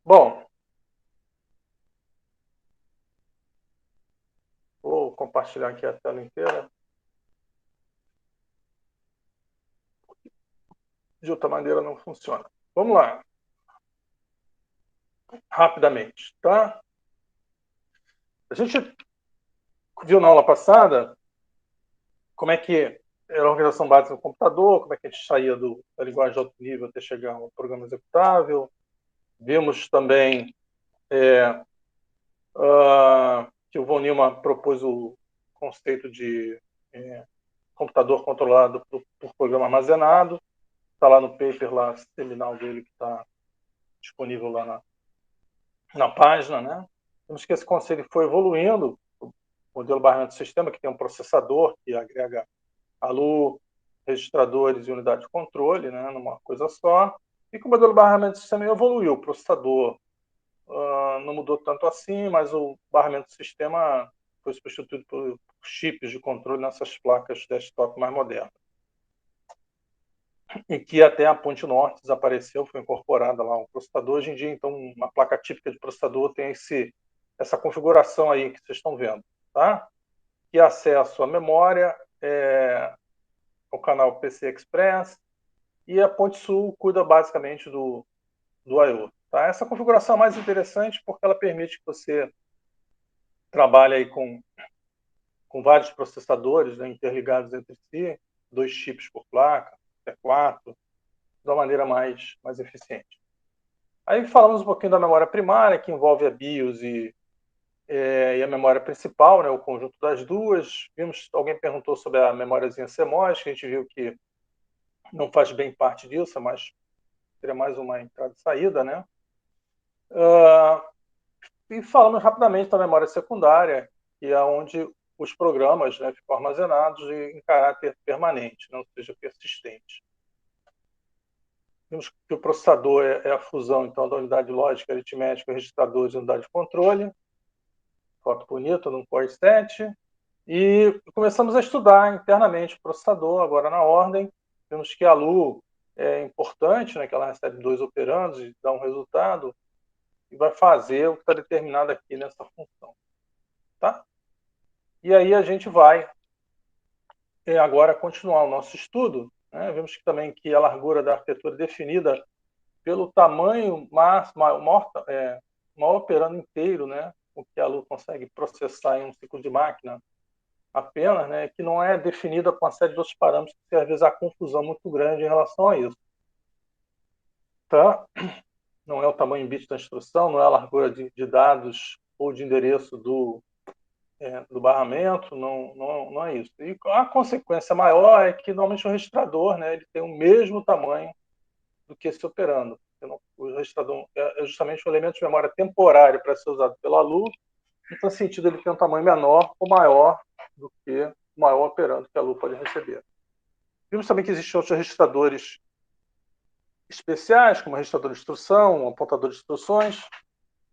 Bom, vou compartilhar aqui a tela inteira. De outra maneira não funciona. Vamos lá. Rapidamente, tá? A gente viu na aula passada como é que era a organização básica do computador, como é que a gente saía da linguagem de alto nível até chegar ao programa executável. Vimos também que o von Neumann propôs o conceito de computador controlado por programa armazenado. Está lá no paper lá, seminal dele, que está disponível lá na página, né? Temos que esse conceito foi evoluindo, o modelo barramento sistema, que tem um processador que agrega ALU, registradores e unidade de controle, né, numa coisa só, e que o modelo barramento sistema evoluiu, o processador não mudou tanto assim, mas o barramento sistema foi substituído por chips de controle nessas placas desktop mais modernas. E que até a ponte norte desapareceu, foi incorporada lá um processador. Hoje em dia, então, uma placa típica de processador tem essa configuração aí que vocês estão vendo, tá? Que é acesso à memória, ao canal PCI Express, e a ponte sul cuida basicamente do I/O. Tá? Essa configuração é mais interessante porque ela permite que você trabalhe aí com vários processadores, né, interligados entre si, 2 chips por placa, até 4, de uma maneira mais eficiente. Aí falamos um pouquinho da memória primária, que envolve a BIOS e a memória principal, né, o conjunto das duas. Alguém perguntou sobre a memóriazinha CMOS, que a gente viu que não faz bem parte disso, mas seria mais uma entrada e saída, né? E falamos rapidamente da memória secundária, que é onde os programas, né, ficam armazenados em caráter permanente, não seja persistente. Vimos que o processador é a fusão então da unidade lógica, aritmética, registradores e unidade de controle. Foto bonita no Core 7. E começamos a estudar internamente o processador, agora na ordem. Vimos que a ALU é importante, né, que ela recebe 2 operandos e dá um resultado, e vai fazer o que está determinado aqui nessa função. Tá? E aí a gente vai agora continuar o nosso estudo. Né? Vemos que também que a largura da arquitetura é definida pelo tamanho maior operando inteiro, né? O que a ALU consegue processar em um ciclo de máquina apenas, né? Que não é definida com uma série de outros parâmetros, que às vezes há confusão muito grande em relação a isso. Tá? Não é o tamanho em bit da instrução, não é a largura de dados ou de endereço do barramento, não é isso. E a consequência maior é que normalmente o registrador, né, ele tem o mesmo tamanho do que esse operando. O registrador é justamente um elemento de memória temporário para ser usado pelo ALU, então, no sentido, ele tem um tamanho menor ou maior do que o maior operando que a ALU pode receber. Vimos também que existem outros registradores especiais, como o registrador de instrução, o apontador de instruções,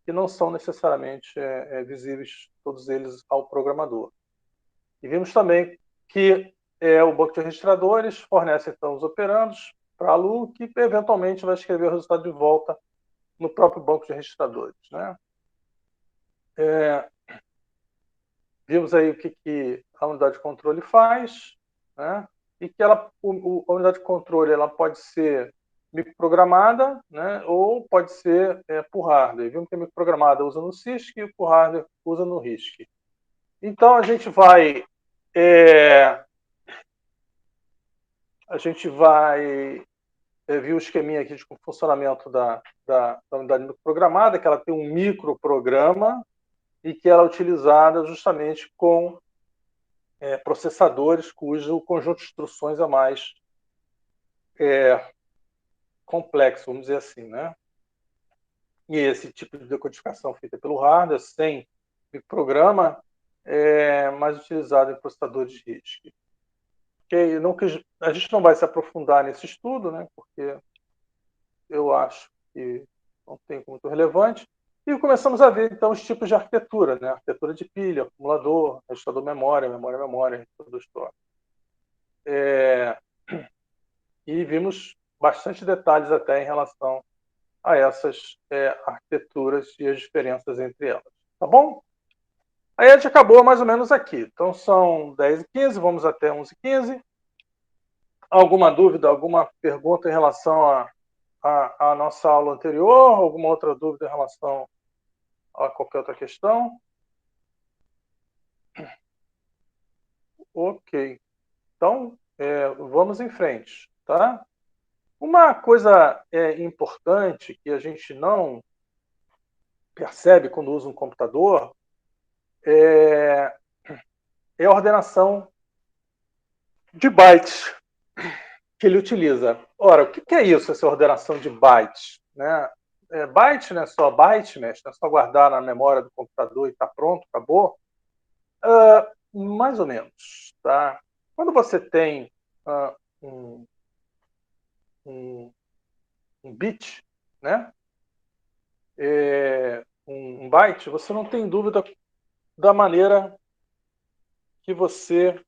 que não são necessariamente visíveis, todos eles, ao programador. E vimos também que o banco de registradores fornece, então, os operandos para a ALU, que eventualmente vai escrever o resultado de volta no próprio banco de registradores. Né? Vimos aí o que a unidade de controle faz, né? E que a unidade de controle ela pode ser microprogramada, né? Ou pode ser por hardware. Vimos que a microprogramada usa no CISC e por hardware usa no RISC. Então a gente vai ver o esqueminha aqui de funcionamento da unidade microprogramada, que ela tem um microprograma e que ela é utilizada justamente com processadores cujo conjunto de instruções é mais complexo, vamos dizer assim, né? E esse tipo de decodificação feita pelo hardware, sem microprograma, é mais utilizado em processadores de RISC. A gente não vai se aprofundar nesse estudo, né? Porque eu acho que não tem muito relevante. E começamos a ver, então, os tipos de arquitetura, né? Arquitetura de pilha, acumulador, registrador memória, registrador histórico. E vimos bastante detalhes até em relação a essas arquiteturas e as diferenças entre elas. Tá bom? Aí a gente acabou mais ou menos aqui. Então são 10h15, vamos até 11h15. Alguma dúvida, alguma pergunta em relação à nossa aula anterior? Alguma outra dúvida em relação a qualquer outra questão? Ok. Então, vamos em frente, tá? Uma coisa importante que a gente não percebe quando usa um computador é a ordenação de bytes que ele utiliza. Ora, o que é isso, essa ordenação de bytes? Né? Byte não é só byte, né? Não é só guardar na memória do computador e está pronto, acabou. Mais ou menos. Tá? Quando você tem um, um, um bit, né? Um byte, você não tem dúvida da maneira que você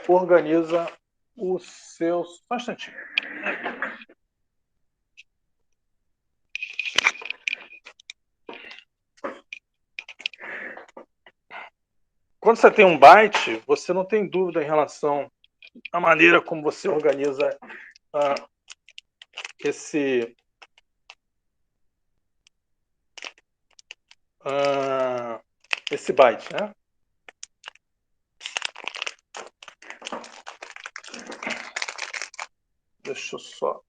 organiza os seus... Só um instantinho. Quando você tem um byte, você não tem dúvida em relação à maneira como você organiza esse byte, né? Deixa eu só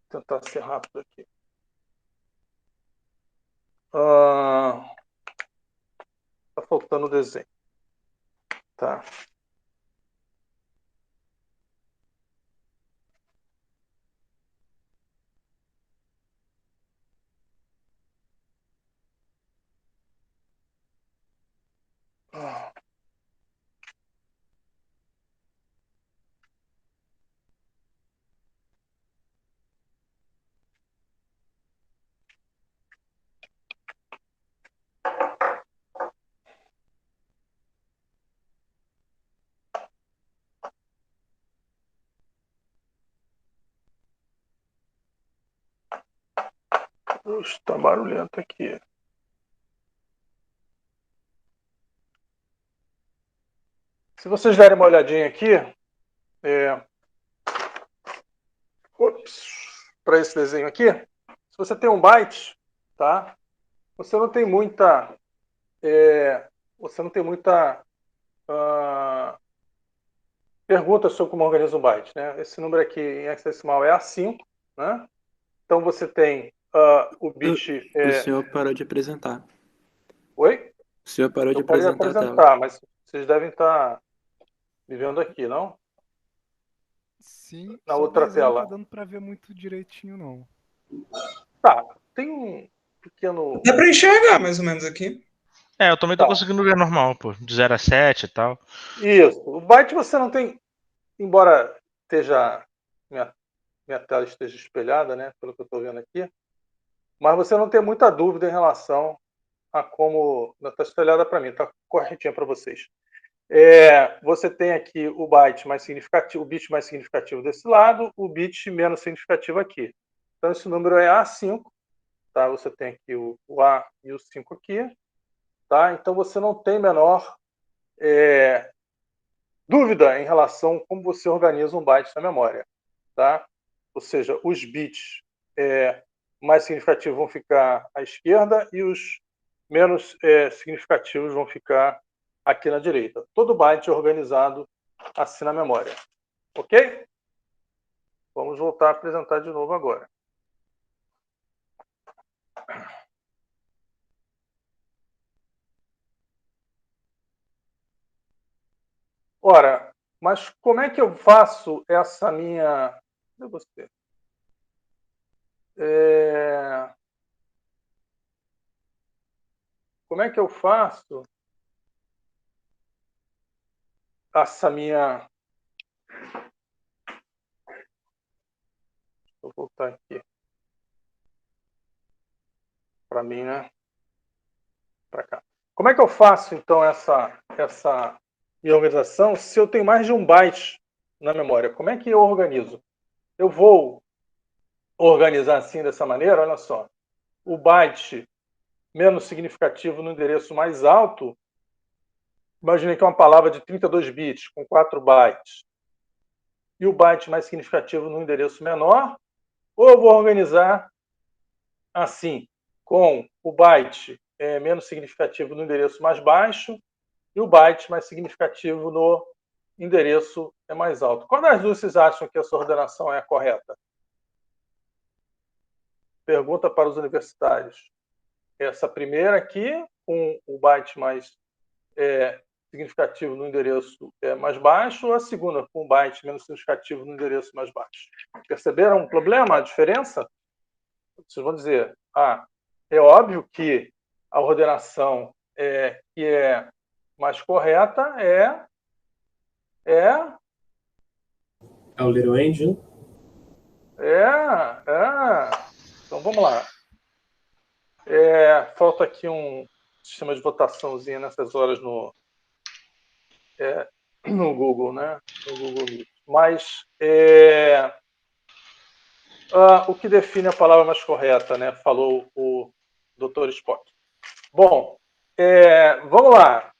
tentar ser rápido aqui. Tá faltando o desenho. Tá. Puxa, tá barulhento aqui. Se vocês derem uma olhadinha aqui, para esse desenho aqui, se você tem um byte, tá? Você não tem muita, pergunta sobre como organiza um byte, né? Esse número aqui em hexadecimal é A5, né? Então você tem o bit. O senhor parou de apresentar. Oi? O senhor parou de Eu parei de apresentar a tela. apresentar, mas vocês devem estar me vendo aqui, não? Sim, Na só o outra desenho não tá tela. dando pra ver muito direitinho, não. Tá, tem um pequeno. Dá pra enxergar mais ou menos aqui. Eu também tô conseguindo ver normal, pô. De 0 a 7 e tal. Isso. O byte você não tem, embora esteja minha tela esteja espelhada, né, pelo que eu estou vendo aqui, mas você não tem muita dúvida em relação a como... Não está espelhada para mim, está corretinha para vocês. Você tem aqui o byte mais significativo, o bit mais significativo desse lado, o bit menos significativo aqui. Então esse número é A5, tá? Você tem aqui o A e o 5 aqui, tá? Então você não tem menor dúvida em relação a como você organiza um byte na memória, tá? Ou seja, os bits mais significativos vão ficar à esquerda e os menos significativos vão ficar aqui na direita. Todo byte é organizado assim na memória. Ok? Vamos voltar a apresentar de novo agora. Ora, mas como é que eu faço essa minha... Cadê você? Como é que eu faço essa minha... Vou voltar aqui. Para mim, né? Para cá. Como é que eu faço, então, essa minha organização se eu tenho mais de um byte na memória? Como é que eu organizo? Eu vou organizar assim, dessa maneira, olha só. O byte menos significativo no endereço mais alto, imaginei que é uma palavra de 32 bits, com 4 bytes, e o byte mais significativo no endereço menor, ou eu vou organizar assim, com o byte menos significativo no endereço mais baixo e o byte mais significativo no endereço mais alto. Qual das duas vocês acham que essa ordenação é a correta? Pergunta para os universitários. Essa primeira aqui, com o byte mais significativo no endereço mais baixo, ou a segunda, com o byte menos significativo no endereço mais baixo? Perceberam o problema, a diferença? Vocês vão dizer, é óbvio que a ordenação que é mais correta é o Little Angel? Então vamos lá. Falta aqui um sistema de votaçãozinha nessas horas no Google, né? No Google Meet. Mas o que define a palavra mais correta, né? Falou o Dr. Spock. Bom, vamos lá.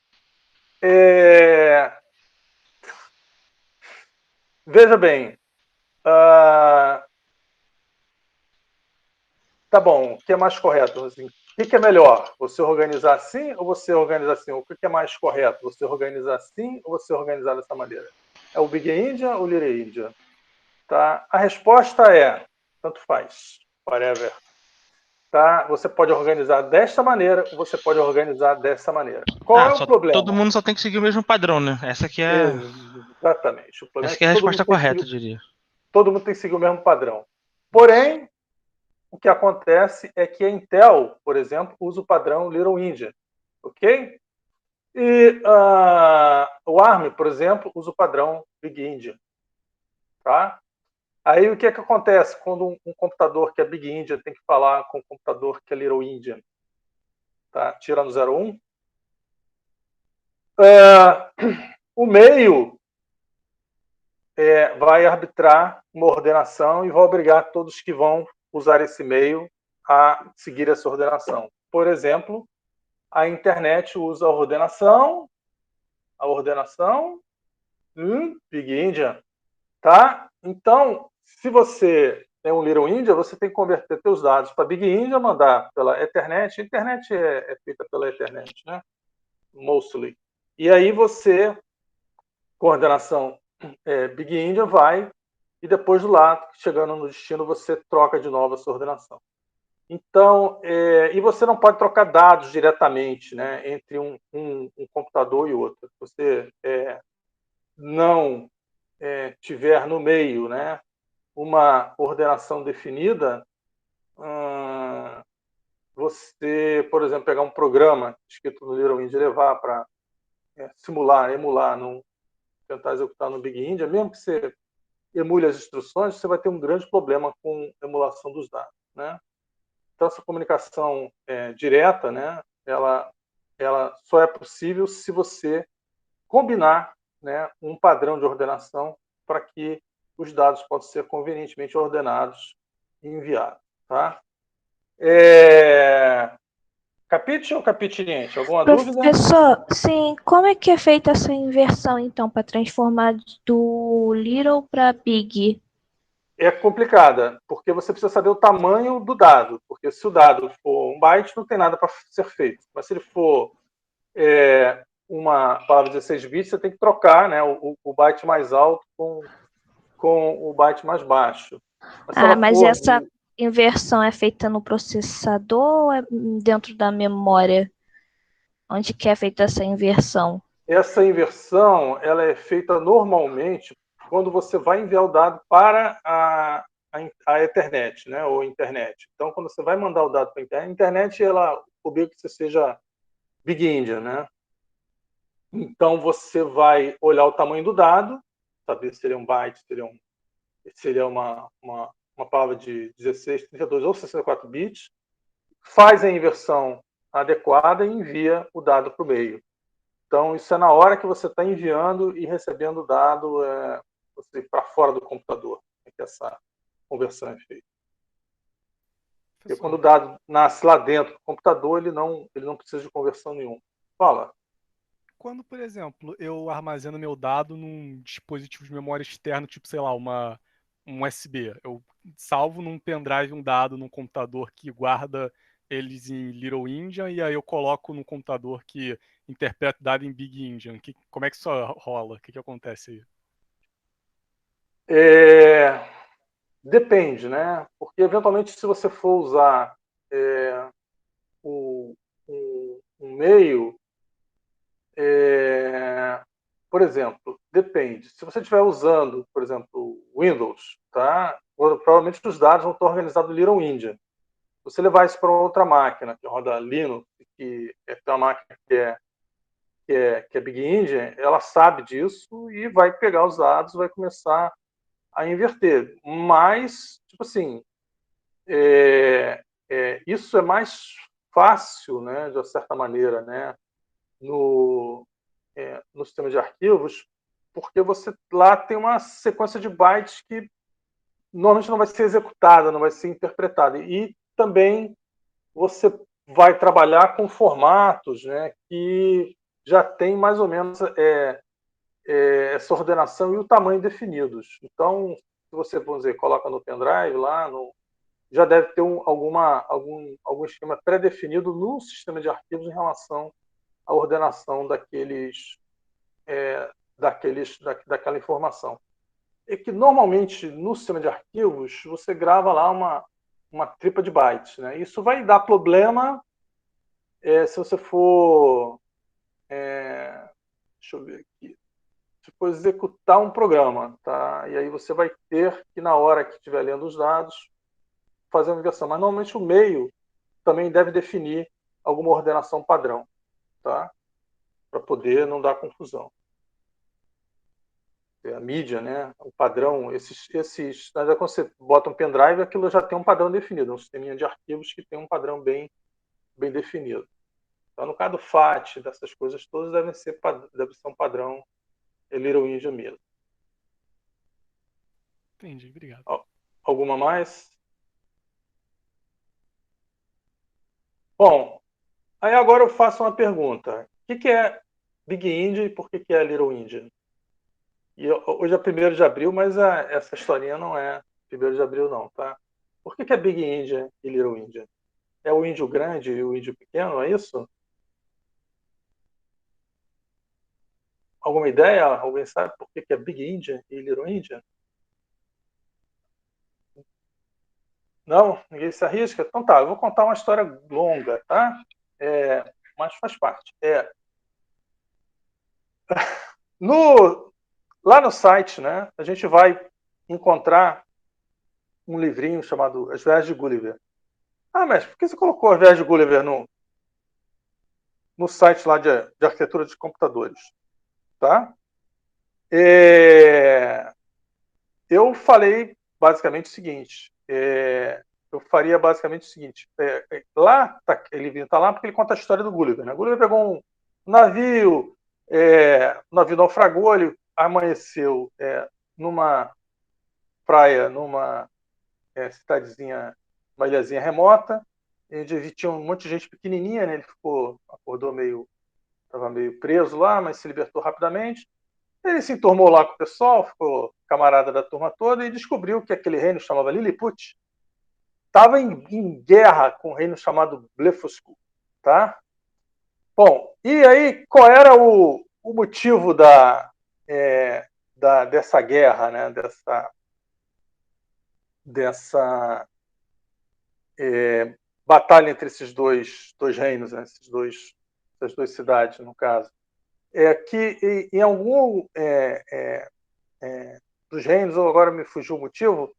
Veja bem. Tá bom, o que é mais correto? Assim, o que é melhor? Você organizar assim ou você organizar assim? O que é mais correto? Você organizar assim ou você organizar dessa maneira? É o Big India ou o Little India? Tá? A resposta é, tanto faz, whatever. Tá? Você pode organizar desta maneira ou você pode organizar dessa maneira. Qual é o problema? Todo mundo só tem que seguir o mesmo padrão, né? Essa aqui é, Exatamente. O problema essa aqui é a resposta correta, eu diria. Todo mundo tem que seguir o mesmo padrão. Porém, o que acontece é que a Intel, por exemplo, usa o padrão Little India, ok? E o ARM, por exemplo, usa o padrão Big India, tá? Aí o que é que acontece quando um computador que é Big India tem que falar com um computador que é Little India? Tá? Tira no 01. O meio vai arbitrar uma ordenação e vai obrigar todos que vão usar esse meio a seguir essa ordenação. Por exemplo, a internet usa a ordenação Big India, tá? Então, se você é um Little India, você tem que converter seus dados para Big India, mandar pela Ethernet. A internet é feita pela Ethernet, né? Mostly. E aí você, com a ordenação Big India, vai e depois do lado, chegando no destino, você troca de novo a sua ordenação. Então, e você não pode trocar dados diretamente, né, entre um computador e outro. Se você não tiver no meio, né, uma ordenação definida, você, por exemplo, pegar um programa escrito no Little India e levar para emular, tentar executar no Big India, mesmo que você emule as instruções, você vai ter um grande problema com emulação dos dados, né? Então, essa comunicação direta, né, ela só é possível se você combinar, né, um padrão de ordenação para que os dados possam ser convenientemente ordenados e enviados. Tá? Capite ou capitiniente? Alguma dúvida? Professor, sim, como é que é feita essa inversão, então, para transformar do little para big? É complicada, porque você precisa saber o tamanho do dado, porque se o dado for um byte, não tem nada para ser feito. Mas se ele for uma palavra de 16 bits, você tem que trocar, né, o byte mais alto com o byte mais baixo. Mas essa inversão é feita no processador ou é dentro da memória? Onde que é feita essa inversão? Essa inversão ela é feita normalmente quando você vai enviar o dado para a Ethernet, né, ou internet. Então, quando você vai mandar o dado para a internet, ela obriga que você seja Big India, né? Então, você vai olhar o tamanho do dado, saber se ele é um byte, seria uma palavra de 16, 32 ou 64 bits, faz a inversão adequada e envia o dado para o meio. Então, isso é na hora que você está enviando e recebendo o dado para fora do computador, que essa conversão é feita. Porque Professor, quando o dado nasce lá dentro do computador, ele não precisa de conversão nenhuma. Fala. quando, por exemplo, eu armazeno meu dado num dispositivo de memória externo, tipo, sei lá, um USB, eu salvo num pendrive um dado num computador que guarda eles em Little Endian e aí eu coloco no computador que interpreta o dado em Big Endian. Como é que isso rola? O que acontece aí? Depende, né? Porque, eventualmente, se você for usar um meio, por exemplo, depende. Se você estiver usando, por exemplo, Windows, tá? Provavelmente os dados vão estar organizados no Little Endian. Você levar isso para outra máquina que roda Linux, que é uma máquina que é Big Endian, ela sabe disso e vai pegar os dados, vai começar a inverter. Mas, tipo assim, isso é mais fácil, né, de uma certa maneira, né, no sistema de arquivos, porque você lá tem uma sequência de bytes que normalmente não vai ser executada, não vai ser interpretada. E também você vai trabalhar com formatos, né, que já tem mais ou menos essa ordenação e o tamanho definidos. Então, se você, vamos dizer, coloca no pendrive lá, já deve ter algum esquema pré-definido no sistema de arquivos em relação à ordenação daquela informação. É que normalmente no sistema de arquivos você grava lá uma tripa de bytes, né? Isso vai dar problema se você for, deixa eu ver aqui, se for executar um programa, tá? E aí você vai ter que, na hora que estiver lendo os dados, fazer uma inversão. Mas normalmente o meio também deve definir alguma ordenação padrão, tá? Para poder não dar confusão. A mídia, né? O padrão, quando você bota um pendrive, aquilo já tem um padrão definido, um sisteminha de arquivos que tem um padrão bem definido. Então, no caso do FAT, dessas coisas todas, deve ser um padrão Little Endian mesmo. Entendi, obrigado. Alguma mais? Bom, aí agora eu faço uma pergunta. O que é Big Endian e por que é Little Endian? E hoje é 1º de abril, mas essa historinha não é 1º de abril não, tá? Por que é Big Endian e Little Endian? É o índio grande e o índio pequeno, é isso? Alguma ideia? Alguém sabe por que é Big Endian e Little Endian? Não? Ninguém se arrisca? Então tá, eu vou contar uma história longa, tá? Mas faz parte. Lá no site, né, a gente vai encontrar um livrinho chamado As Viagens de Gulliver. Ah, mas por que você colocou As Viagens de Gulliver no site lá de arquitetura de computadores? Tá? Eu falei basicamente o seguinte. Eu faria basicamente o seguinte. Ele livrinho está lá porque ele conta a história do Gulliver. Né? O Gulliver pegou um navio, o navio naufragou, ele amanheceu numa praia, numa cidadezinha, uma ilhazinha remota, onde tinha um monte de gente pequenininha, né? Ele acordou estava meio preso lá, mas se libertou rapidamente. Ele se enturmou lá com o pessoal, ficou camarada da turma toda e descobriu que aquele reino chamava Lilliput estava em guerra com um reino chamado Blefuscu, tá? Bom, e aí qual era o motivo dessa guerra, né? Dessa batalha entre esses dois reinos, né? Essas duas cidades, no caso, que em algum dos reinos, ou agora me fugiu o motivo,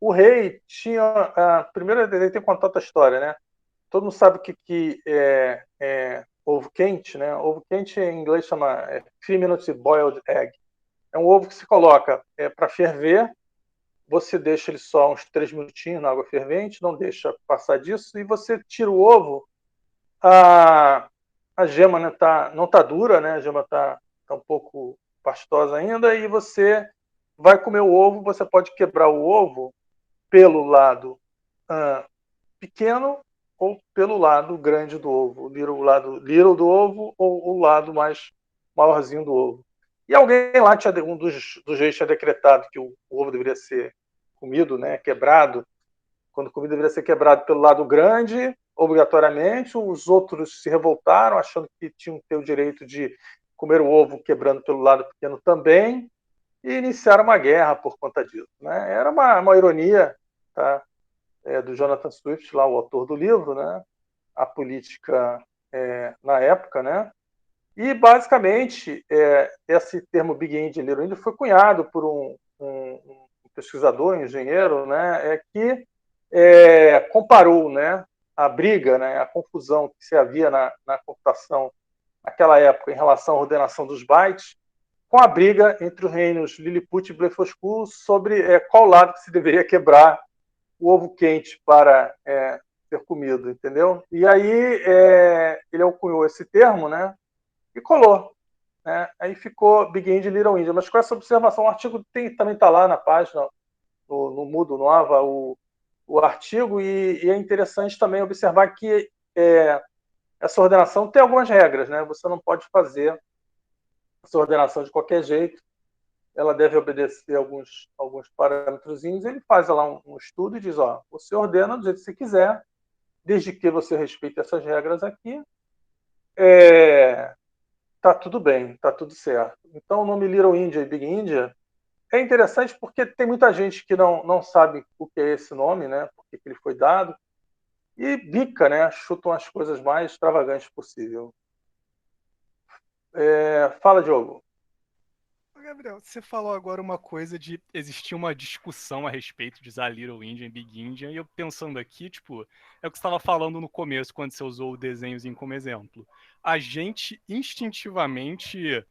o rei tinha. Primeiro, ele tem que contar outra história, né? Todo mundo sabe o que é ovo quente, né? Ovo quente em inglês chama 3 minutes boiled egg. É um ovo que se coloca para ferver. Você deixa ele só uns 3 minutinhos na água fervente, não deixa passar disso, e você tira o ovo. A gema, né, não está dura, né? A gema está um pouco pastosa ainda, e você vai comer o ovo. Você pode quebrar o ovo pelo lado pequeno ou pelo lado grande do ovo, o lado little do ovo ou o lado mais maiorzinho do ovo. E alguém lá, um dos reis tinha decretado que o ovo deveria ser comido, né, quebrado, quando comido deveria ser quebrado pelo lado grande, obrigatoriamente. Os outros se revoltaram, achando que tinham que ter o direito de comer o ovo quebrando pelo lado pequeno também, e iniciaram uma guerra por conta disso, né? Era uma ironia, tá? Do Jonathan Swift, lá o autor do livro, né? A política na época, né? E basicamente esse termo Big India e Little India foi cunhado por um pesquisador, um engenheiro, né? Que comparou, né? A briga, né? A confusão que se havia na computação naquela época em relação à ordenação dos bytes, com a briga entre os reinos Lilliput e Blefuscu sobre qual lado que se deveria quebrar o ovo quente para ser comido, entendeu? E aí ele alcunhou esse termo, né? E colou, né? Aí ficou Big India e Little India. Mas com essa observação, o artigo também está lá na página, no Moodle Nova, o artigo, e é interessante também observar que essa ordenação tem algumas regras, né? Você não pode fazer essa ordenação de qualquer jeito, ela deve obedecer alguns parâmetros. Ele faz lá um estudo e diz, você ordena do jeito que você quiser, desde que você respeite essas regras aqui, tá tudo bem, tá tudo certo. Então o nome Little India e Big India é interessante porque tem muita gente que não sabe o que é esse nome, né? Por que ele foi dado, e bica, né? Chutam as coisas mais extravagantes possível. Fala, Diogo. Gabriel, você falou agora uma coisa de existir uma discussão a respeito de usar Little India e Big India, e eu pensando aqui, tipo, é o que você estava falando no começo, quando você usou o desenhozinho como exemplo. A gente, instintivamente,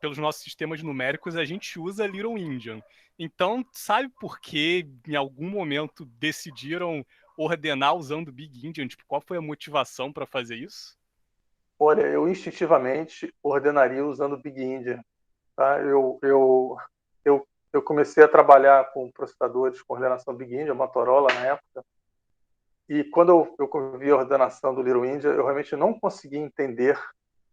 pelos nossos sistemas numéricos, a gente usa Little Indian. Então, sabe por que em algum momento decidiram ordenar usando Big Indian? Tipo, qual foi a motivação para fazer isso? Olha, eu instintivamente ordenaria usando Big India. Tá? Eu comecei a trabalhar com processadores com ordenação Big India, Motorola na época, e quando eu vi a ordenação do Little India, eu realmente não consegui entender,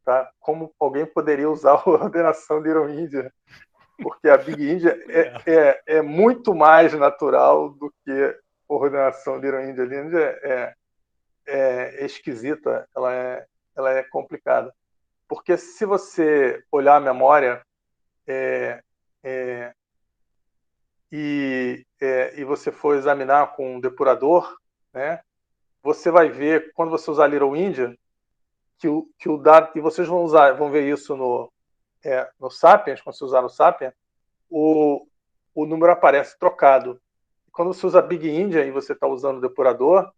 tá, como alguém poderia usar a ordenação Little India, porque a Big India é muito mais natural do que a ordenação Little India. Little India é esquisita, ela é complicada, porque se você olhar a memória e você for examinar com um depurador, né, você vai ver, quando você usar Little India, que o dado, e vocês vão ver isso no Sapiens, quando você usar no Sapiens, o número aparece trocado. Quando você usa Big India e você está usando o depurador,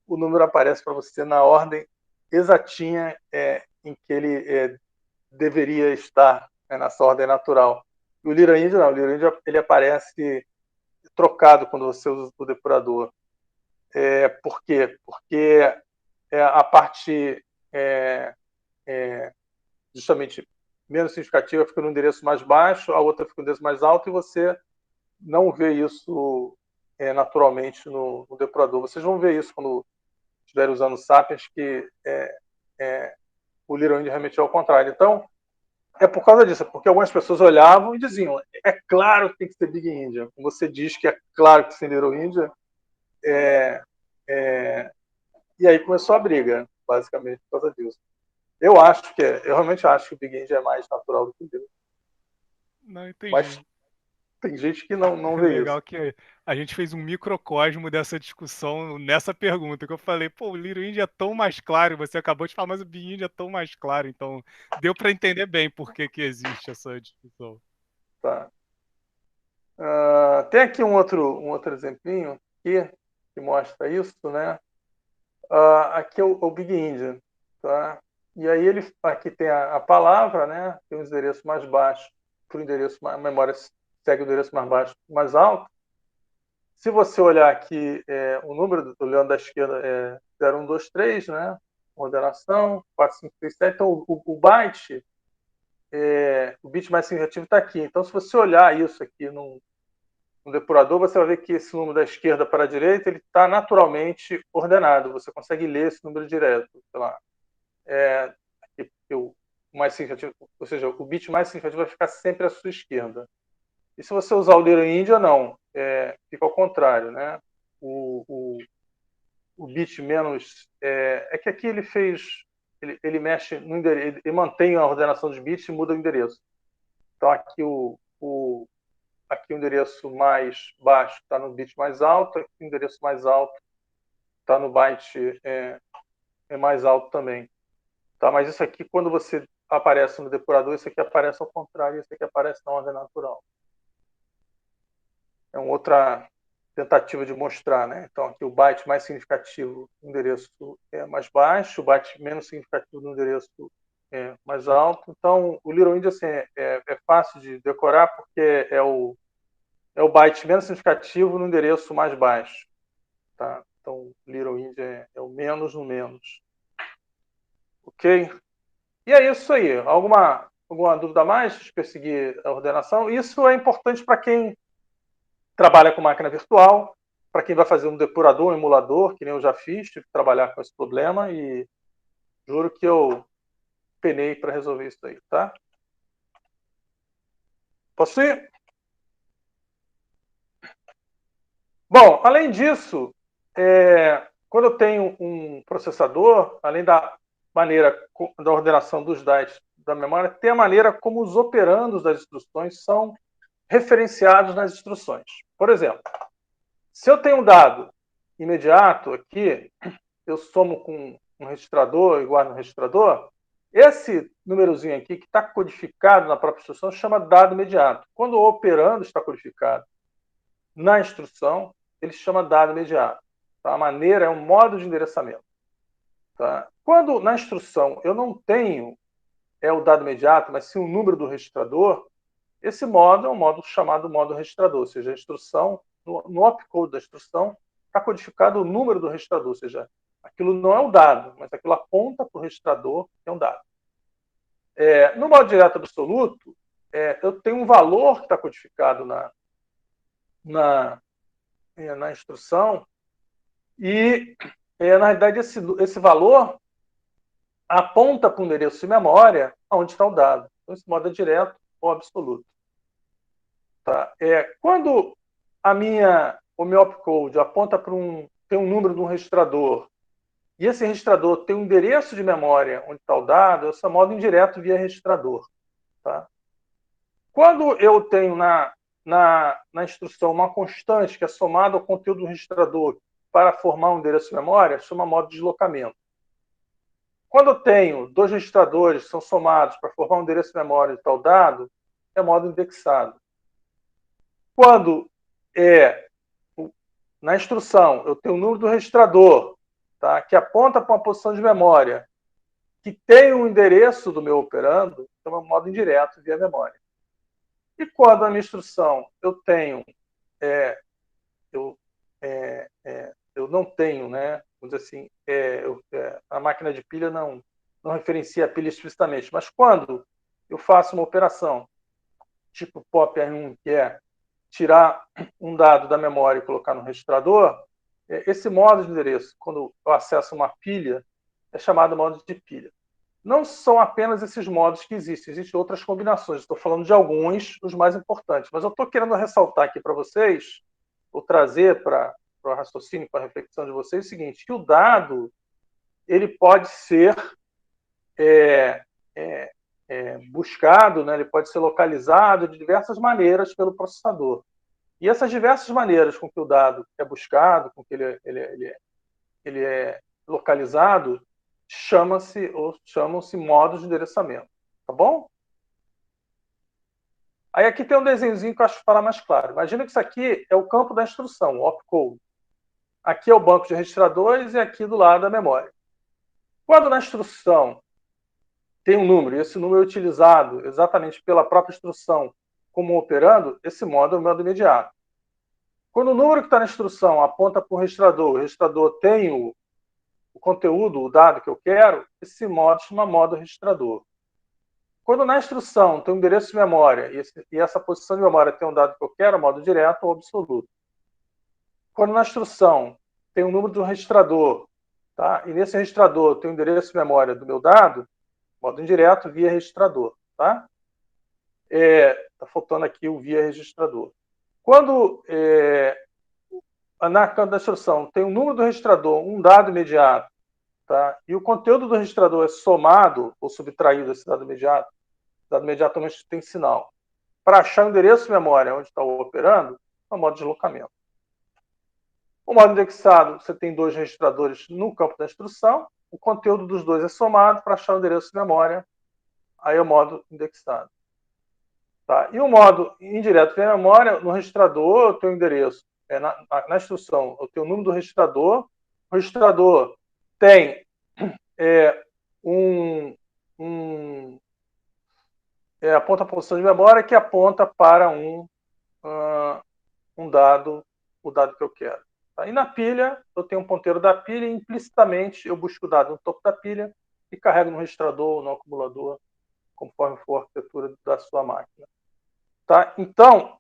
o número aparece para você na ordem exatinha em que ele deveria estar, nessa ordem natural. E o Little India não, o Little India ele aparece trocado quando você usa o depurador. Por quê? Porque a parte justamente menos significativa fica no endereço mais baixo, a outra fica no endereço mais alto, e você não vê isso naturalmente no depurador. Vocês vão ver isso quando estiverem usando o Sapiens, que o Little India realmente é ao contrário. Então, é por causa disso, porque algumas pessoas olhavam e diziam, é claro que tem que ser Big India. Como você diz que é claro que tem que ser Little India, e aí começou a briga, basicamente, por causa disso. Eu realmente acho que o Big India é mais natural do que o Little. Não entendi. Mas tem gente que não vê Legal isso. que a gente fez um microcosmo dessa discussão nessa pergunta, que eu falei, pô, o Little India é tão mais claro, você acabou de falar, mas o Big India é tão mais claro, então deu para entender bem por que existe essa discussão. Tá. Tem aqui um outro exemplinho aqui, que mostra isso, né? Aqui é o Big India, tá? E aí ele aqui tem a palavra, né? Tem um endereço mais baixo para o endereço, a memória segue o endereço mais baixo, mais alto. Se você olhar aqui, o número, olhando da esquerda, é 0123, né? Ordenação, 4537. Então, o byte, o bit mais significativo está aqui. Então, se você olhar isso aqui no depurador, você vai ver que esse número da esquerda para a direita ele está naturalmente ordenado. Você consegue ler esse número direto. Sei lá. O mais significativo, ou seja, o bit mais significativo vai ficar sempre à sua esquerda. E se você usar o Little India, não. Fica ao contrário, né? O bit menos... É que aqui ele fez... Ele mexe no endereço, ele mantém a ordenação dos bits e muda o endereço. Então aqui o endereço mais baixo está no bit mais alto, aqui o endereço mais alto está no byte mais alto também. Tá? Mas isso aqui, quando você aparece no depurador, isso aqui aparece ao contrário, isso aqui aparece na ordem natural. É uma outra tentativa de mostrar, né? Então aqui o byte mais significativo do endereço é mais baixo, o byte menos significativo do endereço é mais alto. Então o Little India assim, é fácil de decorar porque é o byte menos significativo no endereço mais baixo. Tá? Então o Little India é o menos no menos. Ok? E é isso aí. Alguma dúvida a mais de perseguir a ordenação? Isso é importante para quem trabalha com máquina virtual, para quem vai fazer um depurador, um emulador, que nem eu já fiz, tive que trabalhar com esse problema e juro que eu penei para resolver isso aí, tá? Posso ir? Bom, além disso, quando eu tenho um processador, além da maneira da ordenação dos bytes da memória, tem a maneira como os operandos das instruções são referenciados nas instruções. Por exemplo, se eu tenho um dado imediato aqui, eu somo com um registrador e guardo no registrador, esse númerozinho aqui que está codificado na própria instrução chama dado imediato. Quando o operando está codificado na instrução, ele se chama dado imediato. Tá? A maneira é um modo de endereçamento. Tá? Quando na instrução eu não tenho o dado imediato, mas sim o número do registrador, esse modo é um modo chamado modo registrador, ou seja, a instrução, no opcode da instrução, está codificado o número do registrador, ou seja, aquilo não é um dado, mas aquilo aponta para o registrador que é um dado. No modo direto absoluto, eu tenho um valor que está codificado na instrução e, na realidade, esse valor aponta para o endereço de memória onde está o dado. Então, esse modo é direto ou absoluto. Tá? Quando o meu opcode aponta para tem um número de um registrador e esse registrador tem um endereço de memória onde está o dado, eu sou modo indireto via registrador. Tá? Quando eu tenho na instrução uma constante que é somada ao conteúdo do registrador para formar um endereço de memória, chama modo de deslocamento. Quando eu tenho dois registradores que são somados para formar um endereço de memória de tal dado, é modo indexado. Quando na instrução eu tenho o número do registrador, tá, que aponta para uma posição de memória que tem um endereço do meu operando, chama modo indireto via memória. E quando na minha instrução eu tenho eu não tenho, né, vamos dizer assim, a máquina de pilha não referencia a pilha explicitamente, mas quando eu faço uma operação tipo POP R1, que é tirar um dado da memória e colocar no registrador, esse modo de endereço, quando eu acesso uma pilha, é chamado modo de pilha. Não são apenas esses modos que existem outras combinações. Estou falando de alguns, os mais importantes, mas eu estou querendo ressaltar aqui para vocês, ou trazer para o raciocínio, para a reflexão de vocês, o seguinte, que o dado ele pode ser buscado, né? Ele pode ser localizado de diversas maneiras pelo processador. E essas diversas maneiras com que o dado é buscado, com que ele é localizado, chamam-se modos de endereçamento. Tá bom? Aí aqui tem um desenhozinho que eu acho que fala mais claro. Imagina que isso aqui é o campo da instrução, o opcode. Aqui é o banco de registradores e aqui do lado a memória. Quando na instrução tem um número, e esse número é utilizado exatamente pela própria instrução como operando, esse modo é o modo imediato. Quando o número que está na instrução aponta para o registrador tem o conteúdo, o dado que eu quero, esse modo chama modo registrador. Quando na instrução tem um endereço de memória e essa posição de memória tem um dado que eu quero, modo direto ou absoluto. Quando na instrução tem um número do registrador, tá? E nesse registrador tem o endereço de memória do meu dado, modo indireto via registrador, tá? Tá faltando aqui o via registrador. Quando na instrução tem o número do registrador, um dado imediato, tá? E o conteúdo do registrador é somado ou subtraído desse dado imediato, o dado imediato tem sinal. Para achar o endereço de memória onde está operando, é o modo de deslocamento. O modo indexado, você tem 2 registradores no campo da instrução, o conteúdo dos 2 é somado para achar o endereço de memória, aí é o modo indexado. Tá? E o modo indireto via memória, no registrador eu tenho o endereço, na instrução eu tenho o número do registrador, o registrador tem aponta a posição de memória que aponta para um dado, o dado que eu quero. Tá? E na pilha, eu tenho um ponteiro da pilha e implicitamente eu busco o dado no topo da pilha e carrego no registrador ou no acumulador, conforme for a arquitetura da sua máquina. Tá? Então,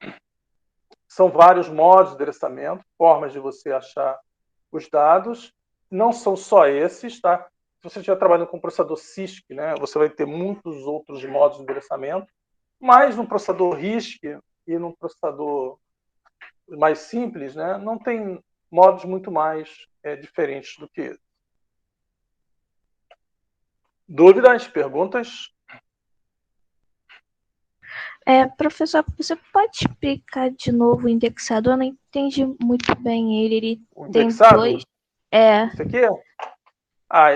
são vários modos de endereçamento, formas de você achar os dados. Não são só esses, tá? Se você estiver trabalhando com um processador CISC, né, você vai ter muitos outros modos de endereçamento, mas no processador RISC e num processador mais simples, né, não tem modos muito mais diferentes do que esse. Dúvidas? Perguntas? Professor, você pode explicar de novo o indexador? Eu não entendi muito bem ele. Ele O tem indexado? 2. Esse aqui?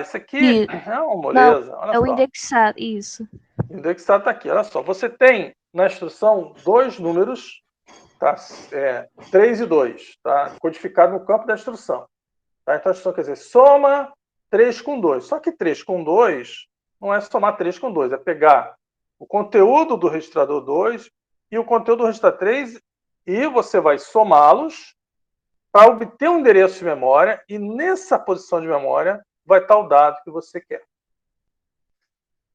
Esse aqui é uma moleza. Olha É o só. indexado, isso. O indexado está aqui. Olha só. Você tem na instrução 2 números, tá? 3 e 2, tá? Codificado no campo da instrução. Tá? Então a instrução quer dizer soma 3 com 2. Só que 3 com 2 não é somar 3 com 2, é pegar o conteúdo do registrador 2 e o conteúdo do registrador 3 e você vai somá-los para obter um endereço de memória e nessa posição de memória vai estar o dado que você quer.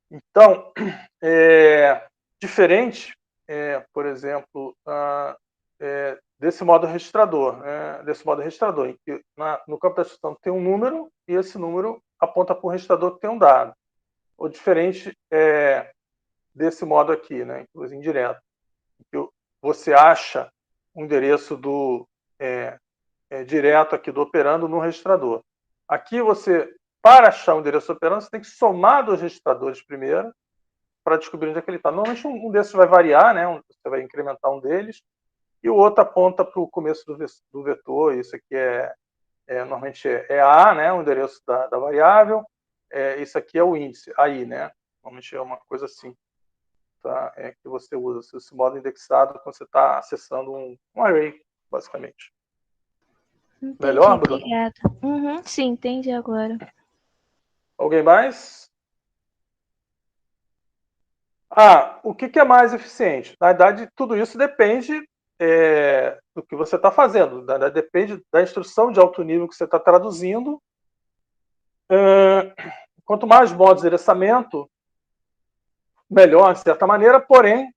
Então, diferente, por exemplo, desse modo registrador, em que no campo da instrução tem um número e esse número aponta para o registrador que tem um dado. Ou diferente desse modo aqui, né, inclusive indireto, que você acha um endereço direto aqui do operando no registrador. Aqui para achar o endereço do operando, você tem que somar 2 registradores primeiro para descobrir onde é que ele está. Normalmente um desses vai variar, né, você vai incrementar um deles, e o outro aponta para o começo do vetor. Isso aqui normalmente é A, né, o endereço da variável. Isso aqui é o índice, AI, né? Normalmente é uma coisa assim, tá? Que você usa esse modo indexado quando você está acessando um array, basicamente. Entendi, Melhor, Bruno? obrigada. Sim, entendi agora. Alguém mais? O que é mais eficiente? Na verdade, tudo isso depende do que você está fazendo. Depende da instrução de alto nível que você está traduzindo. Quanto mais modos de endereçamento, melhor, de certa maneira, porém,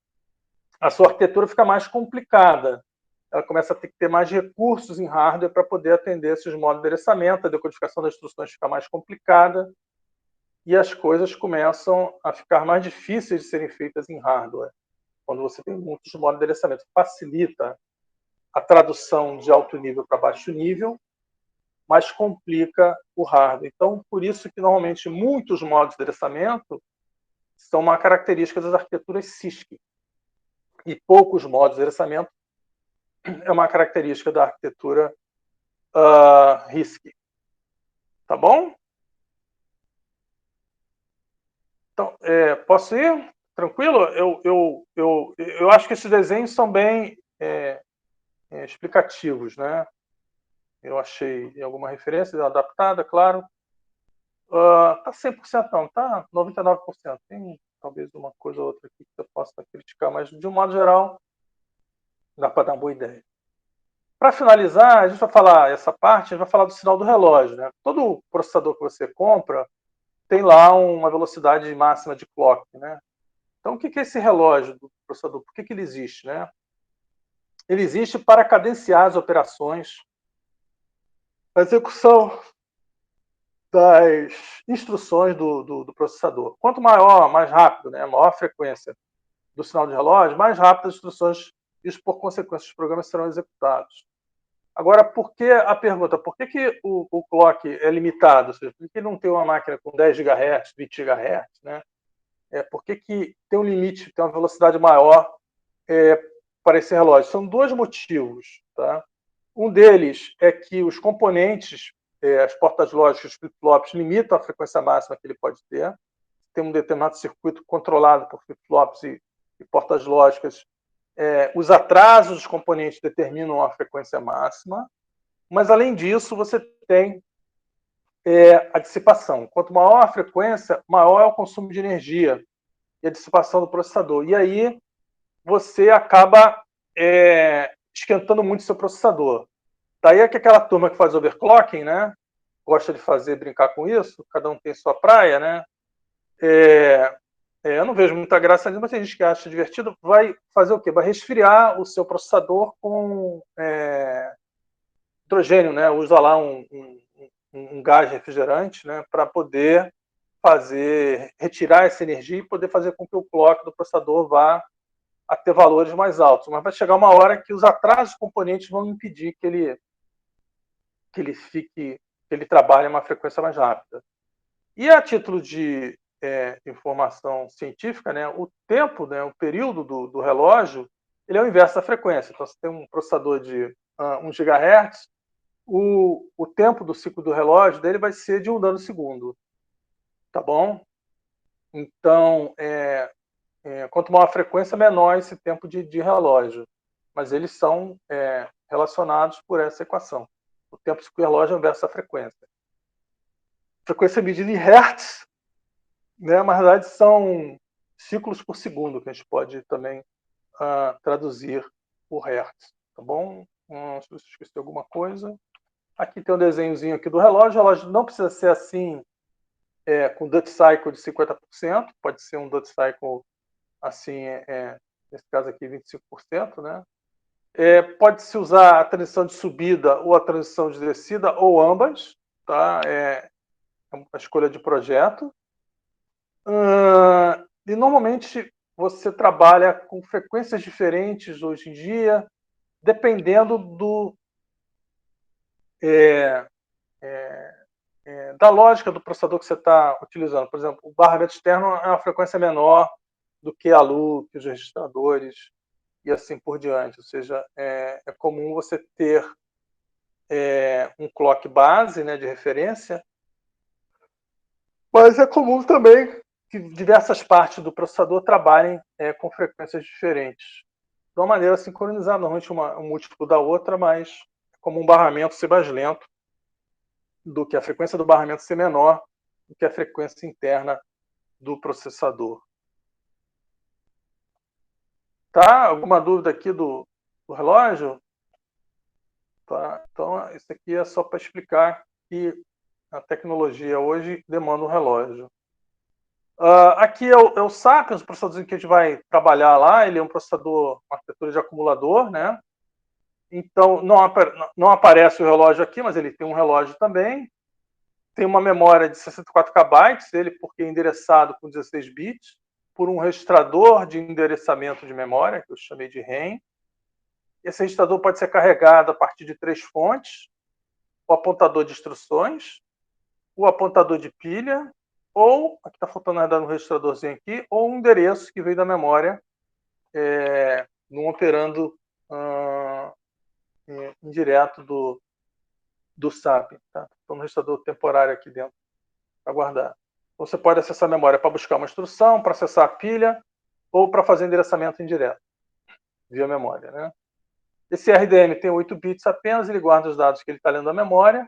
a sua arquitetura fica mais complicada. Ela começa a ter que ter mais recursos em hardware para poder atender esses modos de endereçamento, a decodificação das instruções fica mais complicada e as coisas começam a ficar mais difíceis de serem feitas em hardware. Quando você tem muitos modos de endereçamento, facilita a tradução de alto nível para baixo nível, mas complica o hardware. Então, por isso que normalmente muitos modos de endereçamento são uma característica das arquiteturas CISC. E poucos modos de endereçamento é uma característica da arquitetura RISC. Tá bom? Então, posso ir? Tranquilo? Eu acho que esses desenhos são bem explicativos, né? Eu achei alguma referência adaptada, claro. Tá 100% não, tá 99%. Tem talvez uma coisa ou outra aqui que eu possa criticar, mas de um modo geral dá para dar uma boa ideia. Para finalizar, a gente vai falar essa parte, a gente vai falar do sinal do relógio, né? Todo processador que você compra tem lá uma velocidade máxima de clock, né? Então, o que é esse relógio do processador? Por que ele existe, né? Ele existe para cadenciar as operações, a execução das instruções do processador. Quanto maior, mais rápido, né, maior a frequência do sinal de relógio, mais rápido as instruções, isso por consequência, os programas serão executados. Agora, por que a pergunta? Por que o clock é limitado? Ou seja, por que não tem uma máquina com 10 GHz, 20 GHz? Né? Por que tem um limite, tem uma velocidade maior para esse relógio? São dois motivos. Tá? Um deles é que os componentes, as portas lógicas, os flip-flops, limitam a frequência máxima que ele pode ter. Tem um determinado circuito controlado por flip-flops e portas lógicas. Os atrasos dos componentes determinam a frequência máxima, mas, além disso, você tem a dissipação. Quanto maior a frequência, maior é o consumo de energia e a dissipação do processador. E aí você acaba esquentando muito o seu processador. Daí é que aquela turma que faz overclocking, né, gosta de brincar com isso, cada um tem sua praia, né? Eu não vejo muita graça nisso, mas tem gente que acha divertido. Vai fazer o quê? Vai resfriar o seu processador com hidrogênio, né? Usa lá um gás refrigerante, né? Para poder retirar essa energia e poder fazer com que o clock do processador vá a ter valores mais altos. Mas vai chegar uma hora que os atrasos dos componentes vão impedir que ele trabalhe a uma frequência mais rápida. E a título de informação científica, né, o tempo, né, o período do relógio, ele é o inverso da frequência. Então, você tem um processador de 1 GHz, o tempo do ciclo do relógio dele vai ser de 1 nanosegundo. Tá bom? Então, quanto maior a frequência, menor esse tempo de relógio. Mas eles são relacionados por essa equação. O tempo do ciclo do relógio é o inverso da frequência. A frequência é medida em hertz, né? Na verdade, são ciclos por segundo, que a gente pode também traduzir por hertz. Tá bom? Se você esqueceu alguma coisa. Aqui tem um desenhozinho aqui do relógio. O relógio não precisa ser assim, com Duty Cycle de 50%. Pode ser um Duty Cycle assim, nesse caso aqui, 25%. Né? Pode-se usar a transição de subida ou a transição de descida, ou ambas. Tá? É uma escolha de projeto. E normalmente você trabalha com frequências diferentes hoje em dia, dependendo da lógica do processador que você está utilizando. Por exemplo, o barramento externo é uma frequência menor do que a ALU, que os registradores, e assim por diante. Ou seja, é comum você ter um clock base, né, de referência, mas é comum também que diversas partes do processador trabalhem com frequências diferentes. De uma maneira sincronizada, normalmente um múltiplo da outra, mas é como um barramento ser mais lento do que a frequência do barramento ser menor do que a frequência interna do processador. Tá? Alguma dúvida aqui do relógio? Tá? Então, isso aqui é só para explicar que a tecnologia hoje demanda um relógio. Aqui é o Sapiens, o processador que a gente vai trabalhar lá. Ele é um processador, uma arquitetura de acumulador, né? Então, não aparece o relógio aqui, mas ele tem um relógio também. Tem uma memória de 64 KB, ele porque é endereçado com 16 bits, por um registrador de endereçamento de memória, que eu chamei de REM. Esse registrador pode ser carregado a partir de 3 fontes: o apontador de instruções, o apontador de pilha, ou, aqui está faltando na verdade um registradorzinho aqui, ou um endereço que veio da memória num operando indireto do SAP. Tá? Então, um registrador temporário aqui dentro para guardar. Então, você pode acessar a memória para buscar uma instrução, para acessar a pilha, ou para fazer endereçamento indireto, via memória. Né? Esse RDM tem 8 bits apenas, ele guarda os dados que ele está lendo da memória.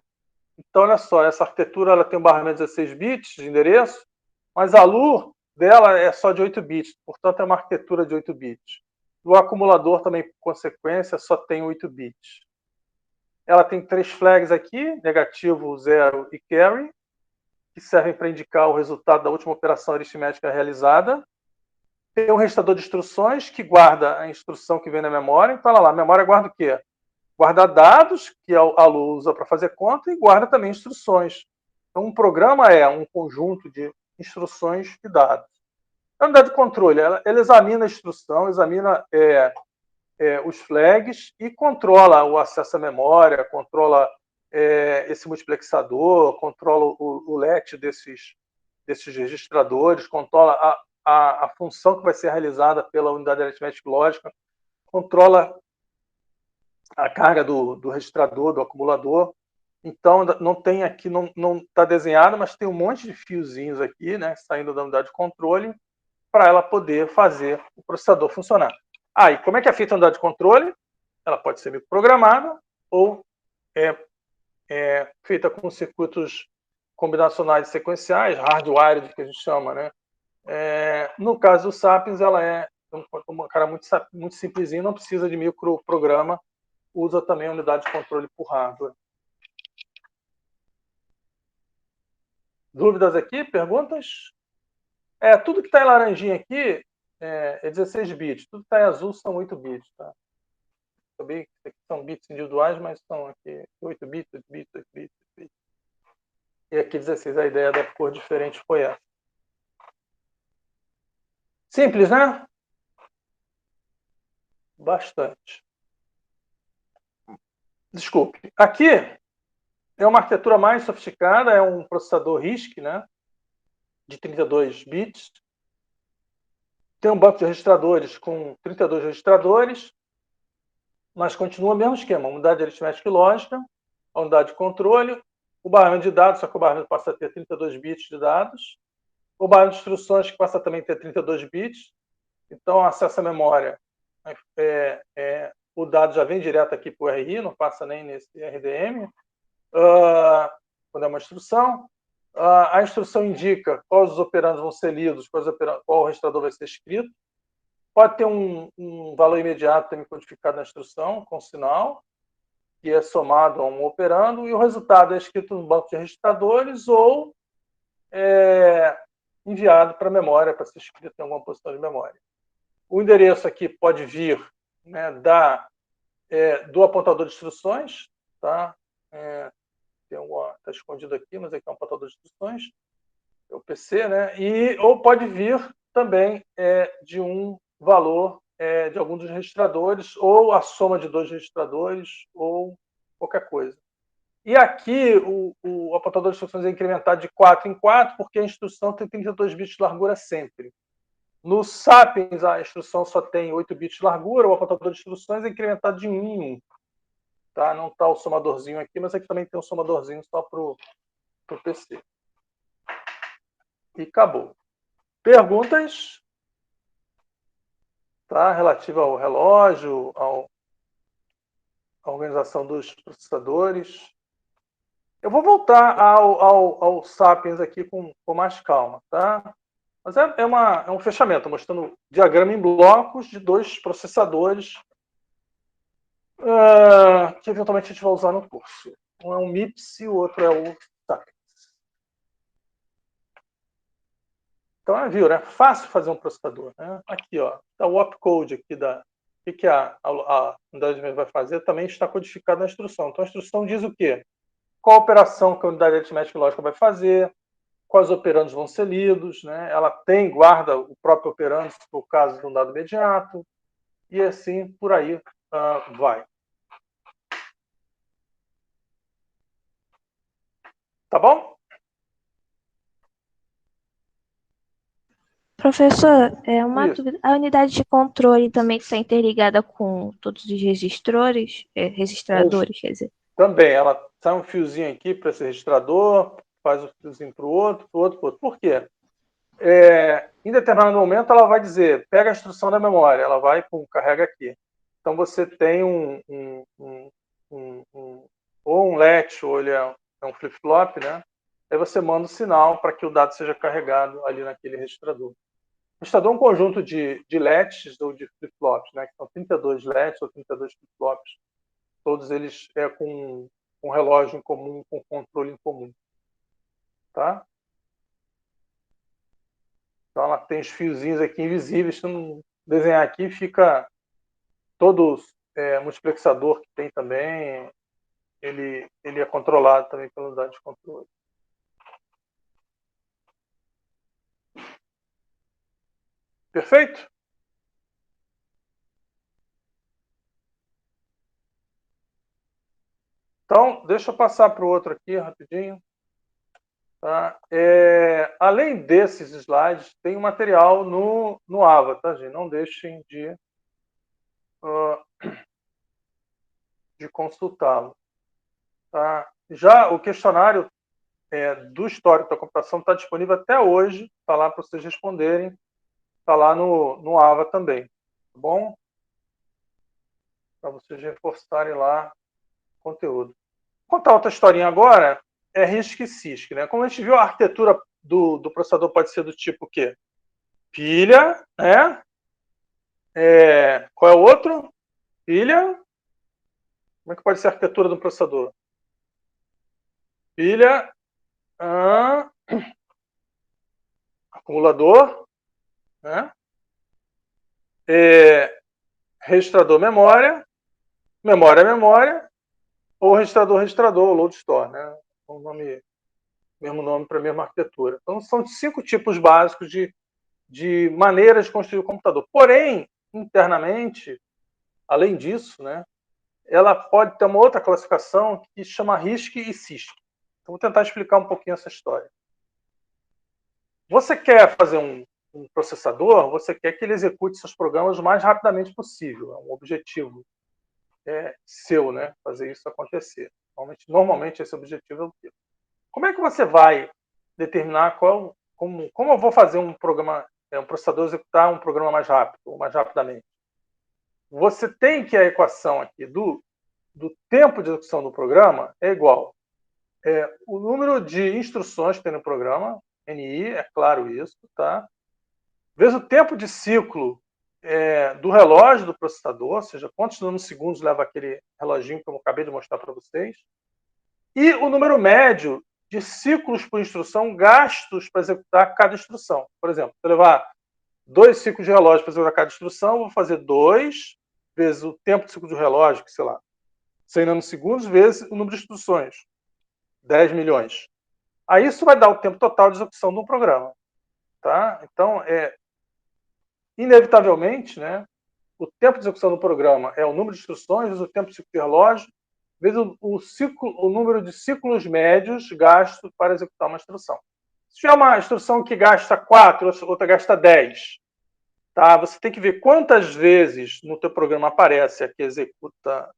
Então, olha só, essa arquitetura ela tem um barramento de 16 bits de endereço, mas a ALU dela é só de 8 bits, portanto, é uma arquitetura de 8 bits. O acumulador também, por consequência, só tem 8 bits. Ela tem 3 flags aqui, negativo, 0 e carry, que servem para indicar o resultado da última operação aritmética realizada. Tem um registrador de instruções que guarda a instrução que vem na memória. Então, olha lá, a memória guarda o quê? Guarda dados, que a Lu usa para fazer conta, e guarda também instruções. Então, um programa é um conjunto de instruções e dados. A unidade de controle, ela examina a instrução, examina os flags e controla o acesso à memória, controla esse multiplexador, controla o LET desses registradores, controla a função que vai ser realizada pela unidade aritmética lógica, controla a carga do registrador, do acumulador. Então, não tem aqui, não está desenhado, mas tem um monte de fiozinhos aqui, né, saindo da unidade de controle, para ela poder fazer o processador funcionar. E como é que é feita a unidade de controle? Ela pode ser microprogramada ou feita com circuitos combinacionais sequenciais, hardwired, que a gente chama, né? No caso do Sapiens, ela é uma cara muito simplesinha, não precisa de microprograma, usa também a unidade de controle por hardware. Dúvidas aqui? Perguntas? Tudo que está em laranjinha aqui é 16 bits. Tudo que está em azul são 8 bits. Tá? Sabia que aqui são bits individuais, mas são aqui 8 bits, 8 bits, 8 bits, 8 bits. E aqui 16. A ideia da cor diferente foi essa. Simples, né? Bastante. Desculpe. Aqui é uma arquitetura mais sofisticada, é um processador RISC, né? De 32 bits. Tem um banco de registradores com 32 registradores, mas continua o mesmo esquema. Unidade aritmética e lógica, a unidade de controle, o barramento de dados, só que o barramento passa a ter 32 bits de dados, o barramento de instruções, que passa também a ter 32 bits. Então, acesso à memória, o dado já vem direto aqui para o RI, não passa nem nesse RDM, quando é uma instrução. A instrução indica quais os operandos vão ser lidos, qual o registrador vai ser escrito. Pode ter um valor imediato também codificado na instrução, com sinal, que é somado a um operando, e o resultado é escrito no banco de registradores ou enviado para a memória, para ser escrito em alguma posição de memória. O endereço aqui pode vir, né, do apontador de instruções, tá? Está escondido aqui, mas aqui é um apontador de instruções, é o PC, né? Ou pode vir também de um valor de algum dos registradores, ou a soma de 2 registradores, ou qualquer coisa. E aqui o apontador de instruções é incrementado de 4 em 4, porque a instrução tem 32 bits de largura sempre. No Sapiens, a instrução só tem 8 bits de largura, o apontador de instruções é incrementado de 1 em 1. Tá? Não está o somadorzinho aqui, mas aqui também tem um somadorzinho só para o PC. E acabou. Perguntas? Tá? Relativa ao relógio, à organização dos processadores. Eu vou voltar ao Sapiens aqui com mais calma. Tá? Mas é um fechamento, mostrando diagrama em blocos de 2 processadores que eventualmente a gente vai usar no curso. Um é um MIPS e o outro é o Sapiens. Então, viu, né? Fácil fazer um processador. Né? Aqui, ó, tá o opcode aqui o que a unidade vai fazer também está codificado na instrução. Então, a instrução diz o quê? Qual operação que a unidade aritmética e lógica vai fazer, quais operandos vão ser lidos, né? Ela guarda o próprio operando, se for o caso de um dado imediato, e assim por aí vai. Tá bom? Professor, uma Isso. dúvida. A unidade de controle também está interligada com todos os registradores, quer dizer. Também, ela sai um fiozinho aqui para esse registrador, faz o fiozinho para o outro, para o outro, para o outro. Por quê? Em determinado momento, ela vai dizer, pega a instrução da memória, ela vai, carrega aqui. Então, você tem ou um latch, ou ele é um flip-flop, né? Aí você manda o sinal para que o dado seja carregado ali naquele registrador. O registrador é um conjunto de latches ou de flip-flops, né? Que são 32 latches ou 32 flip-flops. Todos eles com um relógio em comum, com controle em comum. Tá? Então ela tem os fiozinhos aqui invisíveis. Se não desenhar aqui, fica todo multiplexador que tem também, ele é controlado também pela unidade de controle. Perfeito? Então, deixa eu passar para o outro aqui rapidinho. Tá? Além desses slides, tem um material no AVA, tá, gente? Não deixem de consultá-lo. Tá? Já o questionário do histórico da computação está disponível até hoje, está lá para vocês responderem, está lá no AVA também, tá bom? Para vocês reforçarem lá o conteúdo. Vou contar outra historinha agora, RISC e CISC, né? Como a gente viu, a arquitetura do processador pode ser do tipo o quê? Pilha, né? Qual é o outro? Pilha. Como é que pode ser a arquitetura do processador? Pilha, acumulador, né? Registrador, memória, memória, ou registrador, load store, né? O mesmo nome para a mesma arquitetura. Então, são 5 tipos básicos de maneiras de construir o computador. Porém, internamente, além disso, né, ela pode ter uma outra classificação que chama RISC e CISC. Então, vou tentar explicar um pouquinho essa história. Você quer fazer um processador, você quer que ele execute seus programas o mais rapidamente possível. É um objetivo seu, né? Fazer isso acontecer. Normalmente esse objetivo é o quê? Como é que você vai determinar como eu vou fazer um programa, um processador executar um programa mais rápido, ou mais rapidamente? Você tem que a equação aqui do tempo de execução do programa é igual o número de instruções que tem no programa, NI, é claro isso, tá? Vezes o tempo de ciclo do relógio do processador, ou seja, quantos nanosegundos leva aquele reloginho que eu acabei de mostrar para vocês, e o número médio de ciclos por instrução gastos para executar cada instrução. Por exemplo, se eu levar 2 ciclos de relógio para executar cada instrução, eu vou fazer 2 vezes o tempo de ciclo de relógio, que sei lá, 100 nanosegundos, vezes o número de instruções, 10 milhões. Aí isso vai dar o tempo total de execução do programa. Tá? Então, inevitavelmente, né, o tempo de execução do programa é o número de instruções vezes o tempo de ciclo de relógio, vezes o número de ciclos médios gastos para executar uma instrução. Se tiver uma instrução que gasta 4, outra gasta 10, tá? Você tem que ver quantas vezes no teu programa aparece a que executa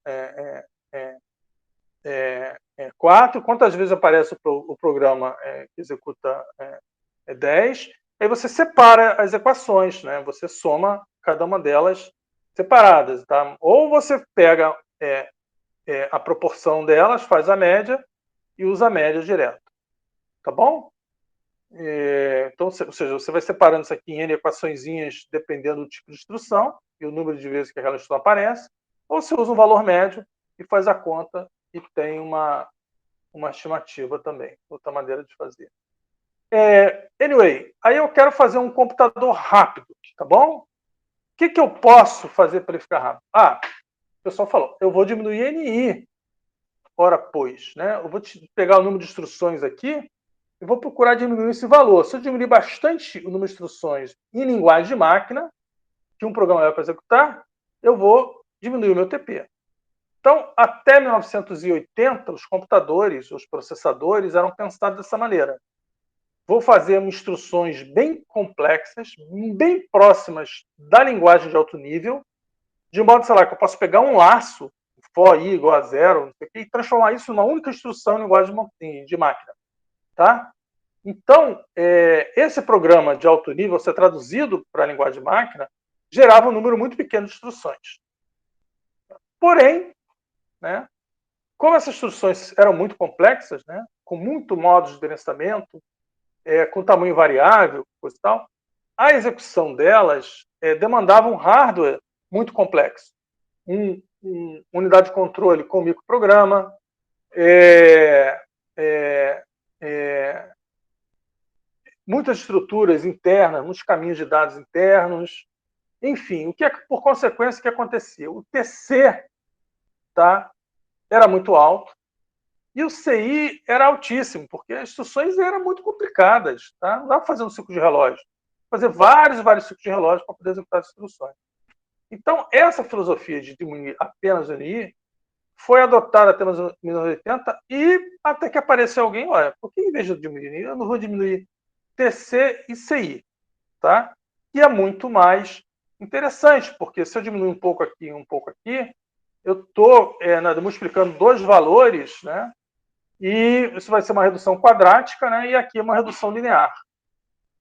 4, quantas vezes aparece o programa que executa 10, aí você separa as equações, né? Você soma cada uma delas separadas, tá? Ou você pega a proporção delas, faz a média e usa a média direto, tá bom? Então, ou seja, você vai separando isso aqui em N equaçõezinhas dependendo do tipo de instrução e o número de vezes que aquela instrução aparece, ou você usa um valor médio e faz a conta e tem uma estimativa também, outra maneira de fazer. Anyway, aí eu quero fazer um computador rápido, tá bom? O que eu posso fazer para ele ficar rápido? O pessoal falou, eu vou diminuir NI. Ora, pois, né? Eu vou pegar o número de instruções aqui e vou procurar diminuir esse valor. Se eu diminuir bastante o número de instruções em linguagem de máquina, que um programa vai para executar, eu vou diminuir o meu TP. Então, até 1980, os computadores, os processadores eram pensados dessa maneira. Vou fazer instruções bem complexas, bem próximas da linguagem de alto nível, de modo, sei lá, que eu posso pegar um laço, for i igual a 0, não sei o quê, e transformar isso numa única instrução em linguagem de máquina. Tá? Então, esse programa de alto nível, ser traduzido para a linguagem de máquina, gerava um número muito pequeno de instruções. Porém, né, como essas instruções eram muito complexas, né, com muito modo de gerenciamento, com tamanho variável, coisa e tal, a execução delas demandava um hardware muito complexo. Unidade de controle com microprograma, muitas estruturas internas, muitos caminhos de dados internos, enfim, o que por consequência o que acontecia? O TC, tá, era muito alto e o CI era altíssimo, porque as instruções eram muito complicadas, tá? Não dá para fazer um ciclo de relógio, fazer vários ciclos de relógio para poder executar as instruções. Então, essa filosofia de diminuir apenas o NI foi adotada até nos anos 80 e até que apareceu alguém, olha, por que em vez de diminuir, eu não vou diminuir TC e CI, tá? E é muito mais interessante, porque se eu diminuir um pouco aqui e um pouco aqui, eu estou multiplicando dois valores, né? E isso vai ser uma redução quadrática, né? E aqui é uma redução linear,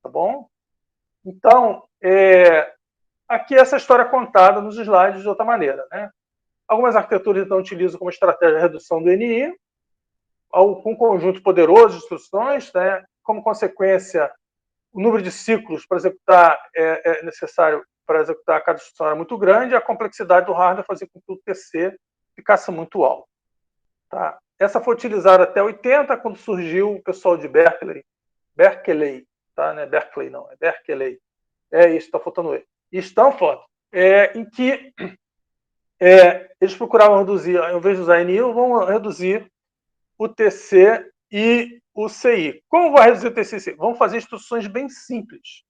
tá bom? Então, aqui essa história é contada nos slides de outra maneira, né? Algumas arquiteturas, então, utilizam como estratégia a redução do NI, com um conjunto poderoso de instruções, né? Como consequência, o número de ciclos para executar necessário para executar cada instrução era muito grande, e a complexidade do hardware fazia com que o TC ficasse muito alto. Tá? Essa foi utilizada até 80, quando surgiu o pessoal de Berkeley, tá? Não é Berkeley, não, é Berkeley. Isso, está faltando ele. E Stanford, em que eles procuravam reduzir, ao invés de usar NI, vão reduzir o TC e o CI. Como vai reduzir o TC e o CI? Vamos fazer instruções bem simples,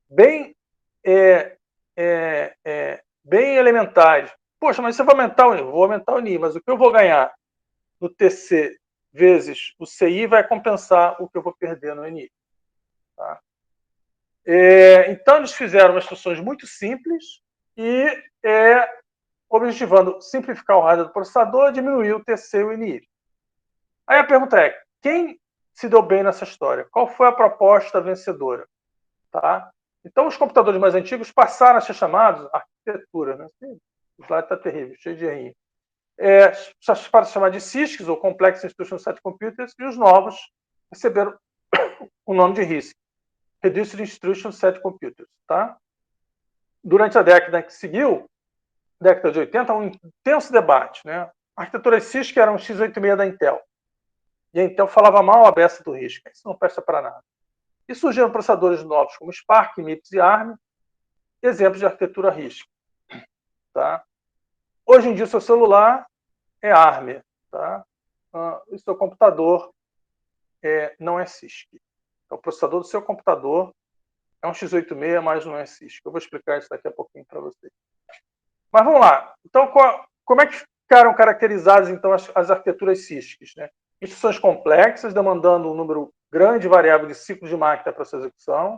bem elementares. Poxa, mas você vai aumentar o NI? Vou aumentar o NI, mas o que eu vou ganhar no TC vezes o CI vai compensar o que eu vou perder no NI. Tá? Então, eles fizeram instruções muito simples e objetivando simplificar o hardware do processador, diminuir o TC e o NI. Aí a pergunta é, quem se deu bem nessa história? Qual foi a proposta vencedora? Tá? Então, os computadores mais antigos passaram a ser chamados arquitetura. Né? O slide está terrível, cheio de errinho. Para se chamar de CISCs, ou Complex Instruction Set Computers, e os novos receberam o nome de RISC, Reduced Instruction Set Computers. Tá? Durante a década que seguiu, década de 80, um intenso debate. Né? Arquiteturas CISC eram x86 da Intel. E a Intel falava mal a beça do RISC. Isso não presta para nada. E surgiram processadores novos como Spark, MIPS e ARM, exemplos de arquitetura RISC. Tá? Hoje em dia, o seu celular é ARM. Tá? O seu computador não é CISC. Então, o processador do seu computador é um x86, mas não é CISC. Eu vou explicar isso daqui a pouquinho para vocês. Mas vamos lá. Então, como é que ficaram caracterizadas então, as arquiteturas CISCs? Né? Instruções complexas, demandando um número grande e variável de ciclos de máquina para sua execução,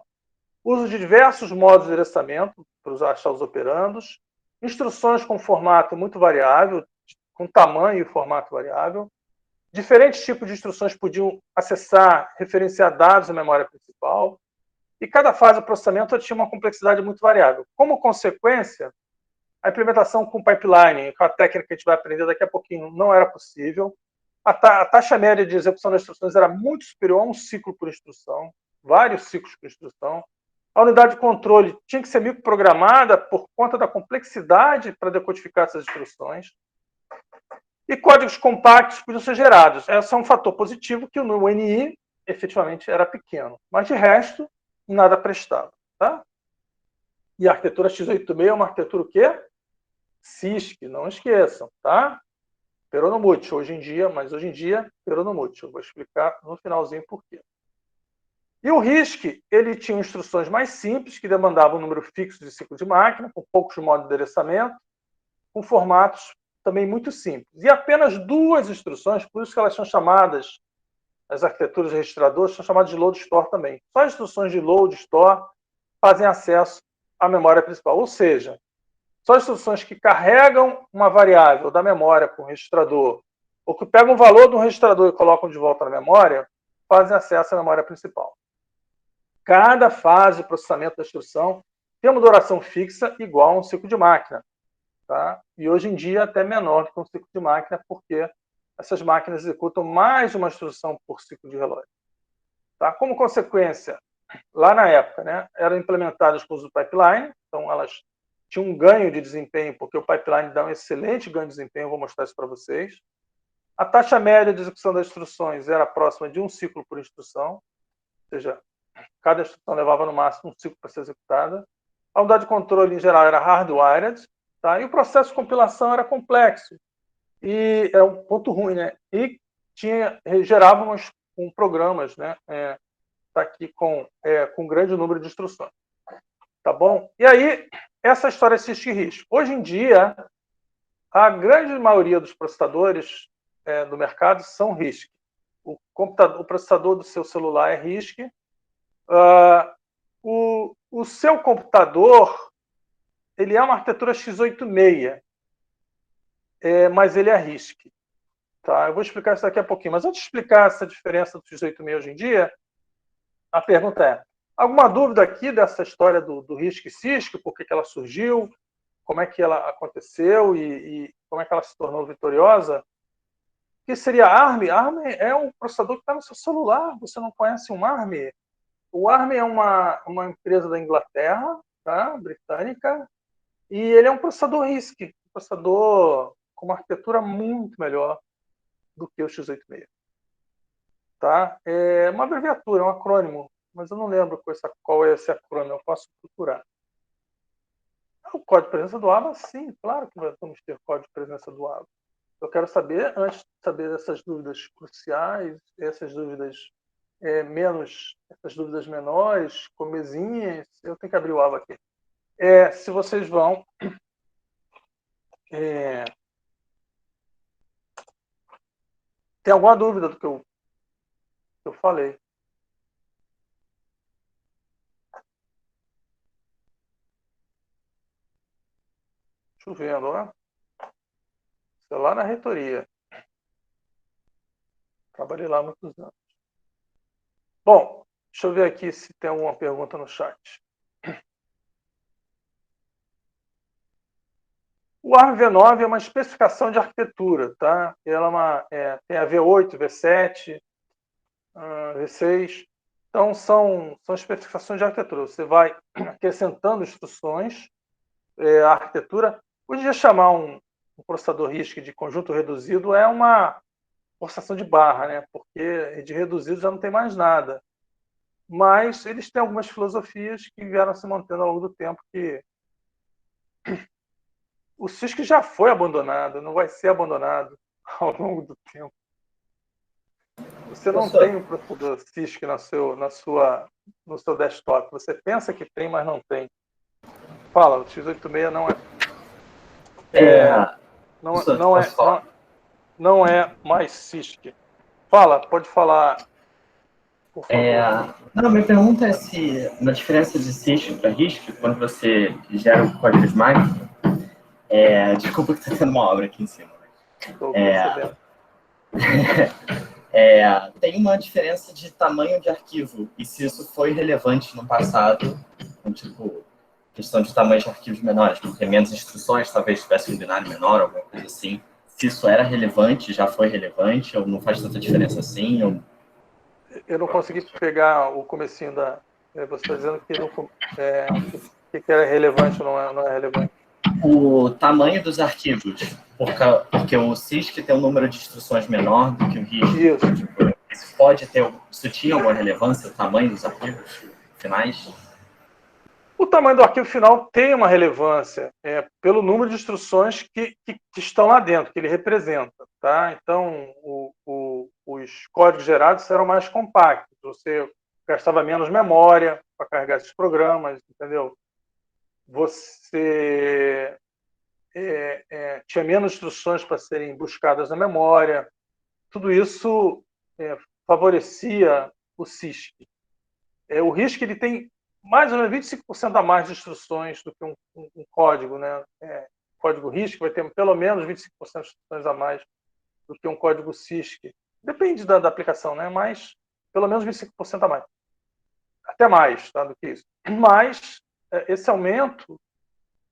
uso de diversos modos de endereçamento para achar os operandos, instruções com formato muito variável, com tamanho e formato variável, diferentes tipos de instruções podiam acessar, referenciar dados na memória principal, e cada fase do processamento tinha uma complexidade muito variável. Como consequência, a implementação com pipeline, com a técnica que a gente vai aprender daqui a pouquinho, não era possível. A taxa média de execução das instruções era muito superior a um ciclo por instrução, vários ciclos por instrução. A unidade de controle tinha que ser microprogramada por conta da complexidade para decodificar essas instruções. E códigos compactos podiam ser gerados. Esse é um fator positivo, que o NI efetivamente era pequeno. Mas, de resto, nada prestava. Tá? E a arquitetura x86 é uma arquitetura o quê? CISC, não esqueçam. Tá? Peronomútil, hoje em dia, peronomútil. Eu vou explicar no finalzinho por quê. E o RISC, ele tinha instruções mais simples, que demandavam um número fixo de ciclo de máquina, com poucos modos de endereçamento, com formatos também muito simples. E apenas duas instruções, por isso que elas são chamadas, as arquiteturas registradoras, são chamadas de load store também. Só as instruções de load store fazem acesso à memória principal. Ou seja, só as instruções que carregam uma variável da memória para o registrador, ou que pegam o valor do registrador e colocam de volta na memória, fazem acesso à memória principal. Cada fase de processamento da instrução tem uma duração fixa igual a um ciclo de máquina. Tá? E hoje em dia até menor do que um ciclo de máquina, porque essas máquinas executam mais de uma instrução por ciclo de relógio. Tá? Como consequência, lá na época, né, eram implementadas com o uso do pipeline, então elas tinham um ganho de desempenho, porque o pipeline dá um excelente ganho de desempenho, eu vou mostrar isso para vocês. A taxa média de execução das instruções era próxima de um ciclo por instrução, ou seja, cada instrução levava no máximo um ciclo para ser executada. A unidade de controle, em geral, era hardwired, tá? E o processo de compilação era complexo. E é um ponto ruim, né? E gerávamos com programas, né? Tá aqui com um grande número de instruções. Tá bom? E aí, essa história é CISC e RISC. Hoje em dia, a grande maioria dos processadores do mercado são RISC. O processador do seu celular é RISC. O seu computador, ele é uma arquitetura x86, mas ele é RISC. Tá? Eu vou explicar isso daqui a pouquinho. Mas antes de explicar essa diferença do x86 hoje em dia, a pergunta é: alguma dúvida aqui dessa história do RISC e CISC? Por que ela surgiu? Como é que ela aconteceu e como é que ela se tornou vitoriosa? O que seria ARM? ARM é um processador que está no seu celular. Você não conhece um ARM? O ARM é uma empresa da Inglaterra, tá? Britânica, e ele é um processador RISC, um processador com uma arquitetura muito melhor do que o x86. Tá? É uma abreviatura, é um acrônimo, mas eu não lembro qual é esse acrônimo, eu posso procurar. O código de presença do ABA, sim, claro que vamos ter código de presença do ABA. Eu quero saber, antes de saber essas dúvidas cruciais, essas dúvidas essas dúvidas menores, comezinhas, eu tenho que abrir o ABA aqui. Se vocês vão... tem alguma dúvida do que eu falei? Chovendo, ó. Lá na reitoria. Trabalhei lá há muitos anos. Bom, deixa eu ver aqui se tem alguma pergunta no chat. O ARM-V9 é uma especificação de arquitetura, tá? Ela tem a V8, V7, V6. Então, são especificações de arquitetura. Você vai acrescentando instruções, a arquitetura. Hoje em dia, chamar um processador RISC de conjunto reduzido é uma forçação de barra, né? Porque de reduzido já não tem mais nada. Mas eles têm algumas filosofias que vieram se mantendo ao longo do tempo, que o CISC já foi abandonado, não vai ser abandonado ao longo do tempo. Você não tem um processador CISC no seu desktop. Você pensa que tem, mas não tem. Fala, o x86 não é mais CISC. Fala, pode falar, por favor. Não, minha pergunta é se, na diferença de CISC para RISC, quando você gera um código Smart, desculpa que está tendo uma obra aqui em cima. Estou percebendo. Tem uma diferença de tamanho de arquivo, e se isso foi relevante no passado, tipo, questão de tamanho de arquivos menores, porque menos instruções, talvez tivesse um binário menor, alguma coisa assim. Se isso era relevante, já foi relevante, ou não faz tanta diferença assim? Eu não consegui pegar o comecinho da... Você está dizendo que era relevante ou não é relevante? O tamanho dos arquivos, porque o CISC tem um número de instruções menor do que o RISC. Isso tinha alguma relevância, o tamanho dos arquivos finais? O tamanho do arquivo final tem uma relevância pelo número de instruções que estão lá dentro, que ele representa. Tá? Então, os códigos gerados eram mais compactos. Você gastava menos memória para carregar esses programas, entendeu? Você tinha menos instruções para serem buscadas na memória. Tudo isso favorecia o CISC. O RISC ele tem mais ou menos 25% a mais de instruções do que um código, né? Código RISC vai ter pelo menos 25% de instruções a mais do que um código CISC. Depende da aplicação, né? Mas pelo menos 25% a mais. Até mais, tá, do que isso. Mas esse aumento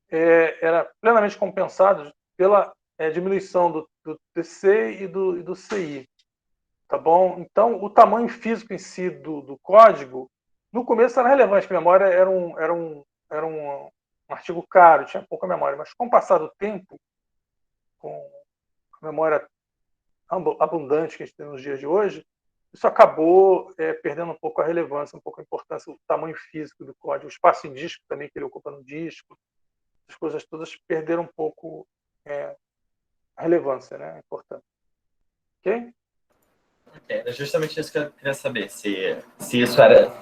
era plenamente compensado pela diminuição do TC e do CI. Tá bom? Então, o tamanho físico em si do código, no começo era relevante, porque a memória era um artigo caro, tinha pouca memória, mas com o passar do tempo, com a memória abundante que a gente tem nos dias de hoje, isso acabou perdendo um pouco a relevância, um pouco a importância, o tamanho físico do código, o espaço em disco também que ele ocupa no disco, as coisas todas perderam um pouco a relevância, né? A importância. Ok? Era justamente isso que eu queria saber, se isso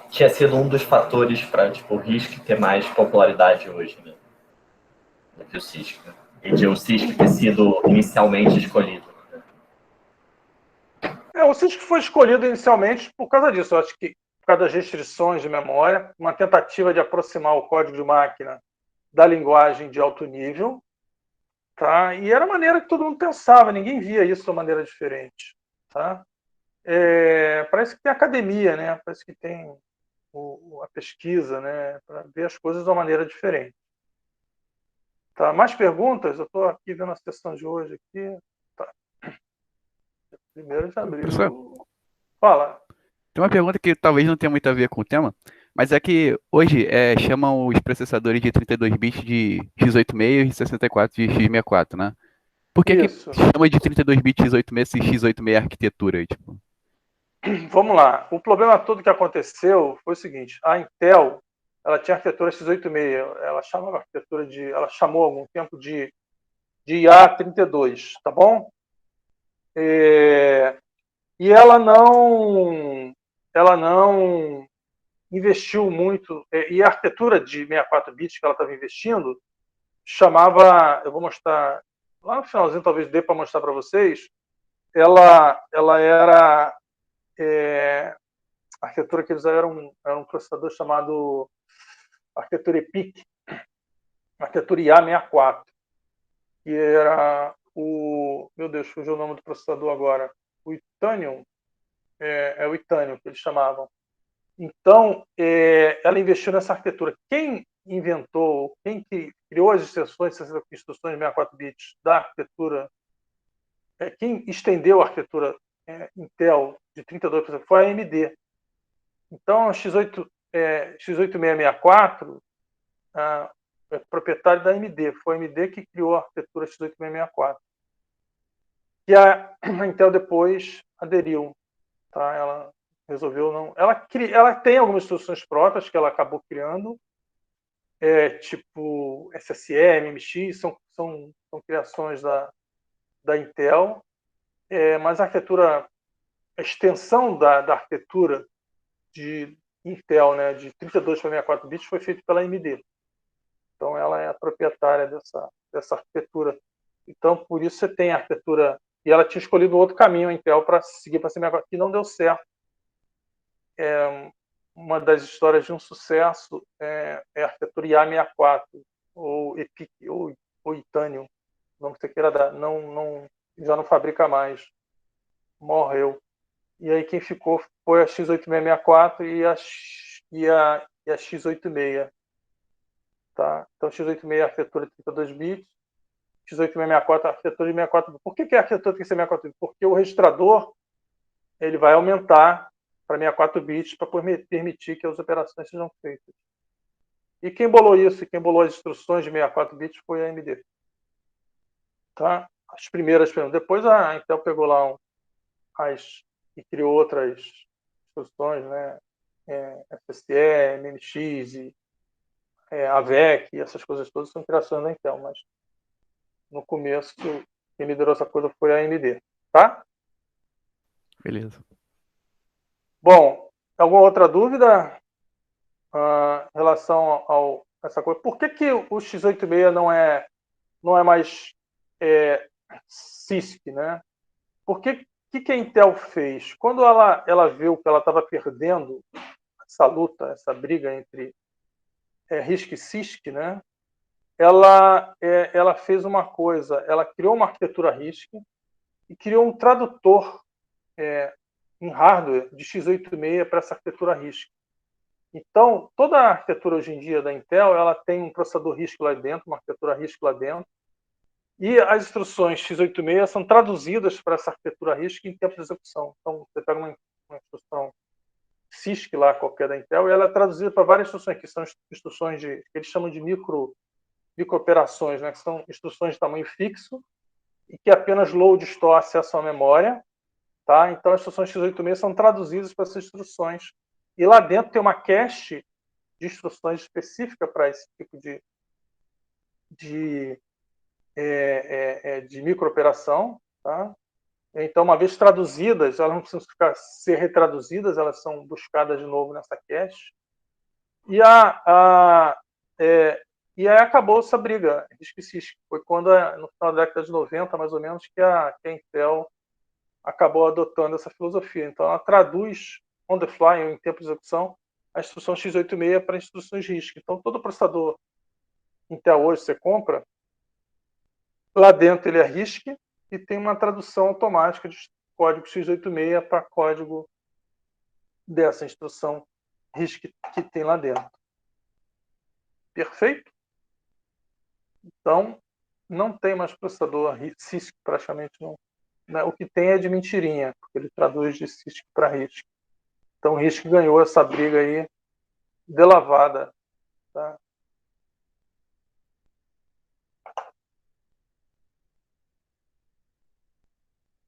tinha sido um dos fatores para o RISC ter mais popularidade hoje, né? Do que o CISC, né? E de o CISC ter sido inicialmente escolhido. O CISC foi escolhido inicialmente por causa disso. Eu acho que por causa das restrições de memória, uma tentativa de aproximar o código de máquina da linguagem de alto nível, tá? E era a maneira que todo mundo pensava, ninguém via isso de uma maneira diferente, tá? Parece que tem academia, né? Parece que tem a pesquisa, né? Para ver as coisas de uma maneira diferente. Tá? Mais perguntas? Eu estou aqui vendo a sessão de hoje aqui. Tá. 1º de abril. Professor, Fala. tem uma pergunta que talvez não tenha muito a ver com o tema, mas é que hoje chamam os processadores de 32 bits de x86 e 64 de x64, né? Por que Isso. chama de 32 bits x86 se x86 é arquitetura? Tipo? Vamos lá. O problema todo que aconteceu foi o seguinte: a Intel, ela tinha arquitetura x86, ela chamou há algum tempo de IA32, tá bom? E ela não investiu muito, e a arquitetura de 64 bits que ela estava investindo chamava, eu vou mostrar lá no finalzinho, talvez dê para mostrar para vocês, ela era a arquitetura que eles era um processador chamado arquitetura EPIC, arquitetura IA64, que era meu Deus, fugiu o nome do processador agora, o Itanium, o Itanium que eles chamavam. Então, ela investiu nessa arquitetura. Quem inventou, quem criou as instruções de 64 bits da arquitetura, quem estendeu a arquitetura Intel de 32% foi a AMD. Então, a x86-64 é proprietário da AMD. Foi a AMD que criou a arquitetura x86-64. E a Intel depois aderiu. Tá? Ela resolveu não... Ela tem algumas instruções próprias que ela acabou criando, tipo SSE, MMX, são criações da Intel, mas a extensão da arquitetura de Intel, né, de 32 para 64 bits, foi feita pela AMD. Então, ela é a proprietária dessa arquitetura. Então, por isso você tem a arquitetura... E ela tinha escolhido outro caminho, a Intel, para seguir para 64, que não deu certo. Uma das histórias de um sucesso é a arquitetura IA64, ou EPIC, ou Itanium, o nome que você queira dar. Já não fabrica mais. Morreu. E aí quem ficou foi a x86-64 e a x86. Tá? Então, x86 é a arquitetura de 32 bits, x86-64 é a arquitetura de 64 bits. Por que a arquitetura tem que ser 64 bits? Porque o registrador ele vai aumentar para 64 bits para permitir que as operações sejam feitas. E quem bolou isso, quem bolou as instruções de 64 bits foi a AMD. Tá? As primeiras. Depois a Intel pegou lá e criou outras instruções, né? SSE, MMX, AVEC, essas coisas todas são criações da Intel, mas no começo quem liderou essa coisa foi a AMD. Tá? Beleza. Bom, alguma outra dúvida em relação a essa coisa? Por que o x86 não é mais CISC, né? Por que a Intel fez? Quando ela viu que ela estava perdendo essa luta, essa briga entre RISC e CISC, né? Ela fez uma coisa, ela criou uma arquitetura RISC e criou um tradutor em hardware de x86 para essa arquitetura RISC. Então, toda a arquitetura hoje em dia da Intel, ela tem um processador RISC lá dentro, uma arquitetura RISC lá dentro, e as instruções x86 são traduzidas para essa arquitetura RISC em tempo de execução. Então, você pega uma instrução CISC lá, qualquer da Intel, e ela é traduzida para várias instruções, que são instruções que eles chamam de micro-operações, né, que são instruções de tamanho fixo, e que apenas load store acesso à memória, Tá? Então, as instruções x86 são traduzidas para essas instruções. E lá dentro tem uma cache de instruções específica para esse tipo de microoperação. Tá? Então, uma vez traduzidas, elas não precisam ser retraduzidas, elas são buscadas de novo nessa cache. E aí acabou essa briga RISC-CISC. Foi quando, no final da década de 90, mais ou menos, que a Intel acabou adotando essa filosofia. Então, ela traduz on the fly, ou em tempo de execução, a instrução x86 para instruções RISC. Então, todo processador Intel hoje você compra, lá dentro ele é RISC e tem uma tradução automática de código x86 para código dessa instrução RISC que tem lá dentro. Perfeito? Então, não tem mais processador CISC, praticamente não. O que tem é de mentirinha, porque ele traduz de CISC para RISC. Então, o RISC ganhou essa briga aí delavada. Tá?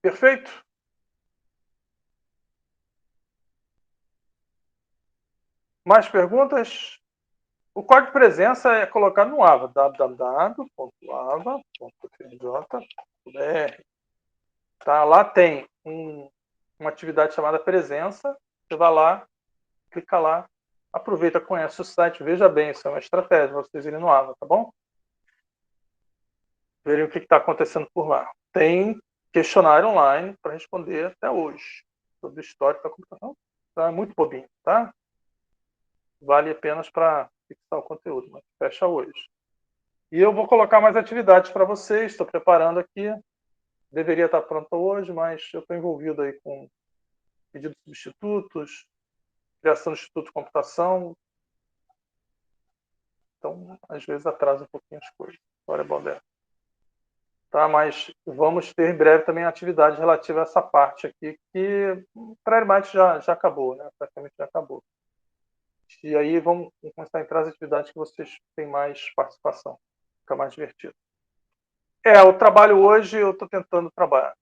Perfeito? Mais perguntas? O código de presença é colocado no AVA, www.ava.frj.br. Tá? Lá tem uma atividade chamada presença. Você vai lá, clica lá, aproveita, conhece o site, veja bem, isso é uma estratégia, vocês irem no AVA, tá bom? Verem o que está acontecendo por lá. Tem questionário online para responder até hoje, sobre o histórico da computação. Tá? É muito bobinho, tá? Vale apenas para fixar o conteúdo, mas fecha hoje. E eu vou colocar mais atividades para vocês, estou preparando aqui. Deveria estar pronto hoje, mas eu estou envolvido aí com pedido de substitutos, criação do Instituto de Computação. Então, às vezes atrasa um pouquinho as coisas. Sorry about that. Tá, mas vamos ter em breve também atividade relativa a essa parte aqui, que praticamente já acabou, né? Praticamente já acabou. E aí vamos começar a entrar as atividades que vocês têm mais participação. Fica mais divertido. O trabalho hoje eu estou tentando trabalhar.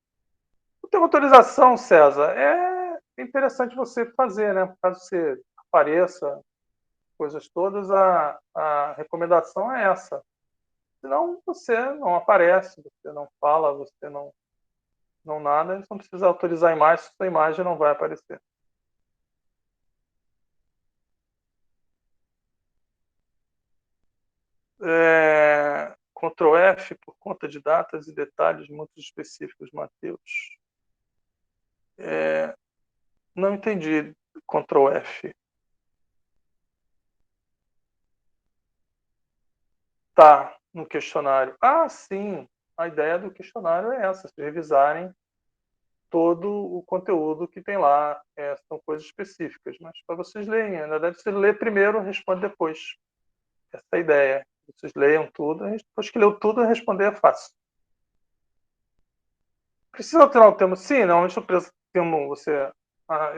O teu autorização, César, é interessante você fazer, né? Caso você apareça, coisas todas, a recomendação é essa. Senão você não aparece, você não fala, você não nada, você não precisa autorizar a imagem, sua imagem não vai aparecer. Ctrl F por conta de datas e detalhes muito específicos, Matheus. Não entendi. Ctrl F. Tá, no questionário. Sim. A ideia do questionário é essa, se revisarem todo o conteúdo que tem lá. São coisas específicas, mas para vocês lerem, ainda deve ser ler primeiro, responde depois. Essa é a ideia. Vocês leiam tudo, depois que leu tudo, responder é fácil. Precisa alterar o termo? Sim, normalmente o termo você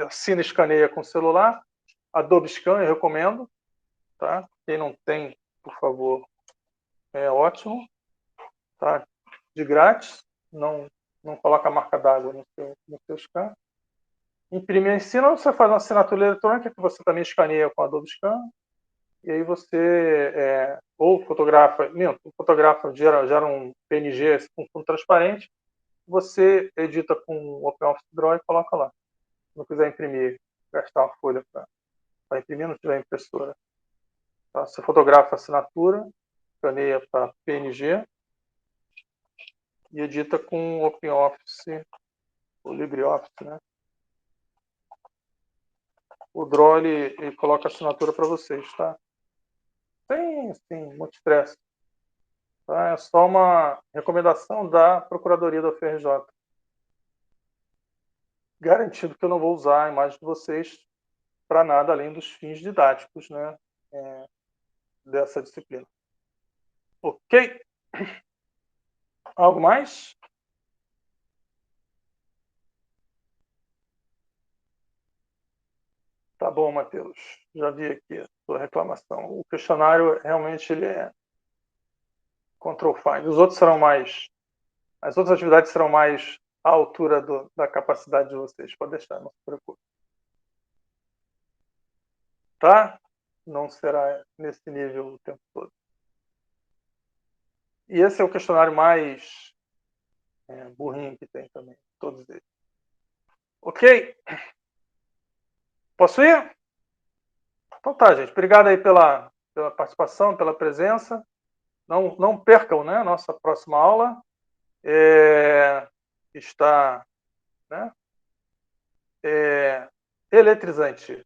assina e escaneia com o celular. Adobe Scan, eu recomendo. Tá? Quem não tem, por favor, é ótimo. Tá? De grátis. Não coloca a marca d'água no seu scan. Imprimir em cima, você faz uma assinatura eletrônica que você também escaneia com a Adobe Scan. E aí você ou fotografa, gera um PNG com fundo transparente, você edita com o OpenOffice Draw e coloca lá. Se não quiser imprimir, gastar uma folha para imprimir, não tiver impressora. Tá? Você fotografa a assinatura, escaneia para PNG e edita com o OpenOffice, o LibreOffice, né? O Draw ele coloca a assinatura para vocês, tá? Sim, muito estresse. Tá? É só uma recomendação da Procuradoria da UFRJ. Garantido que eu não vou usar a imagem de vocês para nada além dos fins didáticos, né? Dessa disciplina. Ok? Algo mais? Tá bom, Matheus. Já vi aqui a sua reclamação. O questionário realmente ele é control find. As outras atividades serão mais à altura da capacidade de vocês. Pode deixar, não se preocupe. Tá? Não será nesse nível o tempo todo. E esse é o questionário mais burrinho que tem também, todos eles. Ok? Posso ir? Então tá, gente. Obrigado aí pela participação, pela presença. Não percam, né, a nossa próxima aula. Está, né, eletrizante.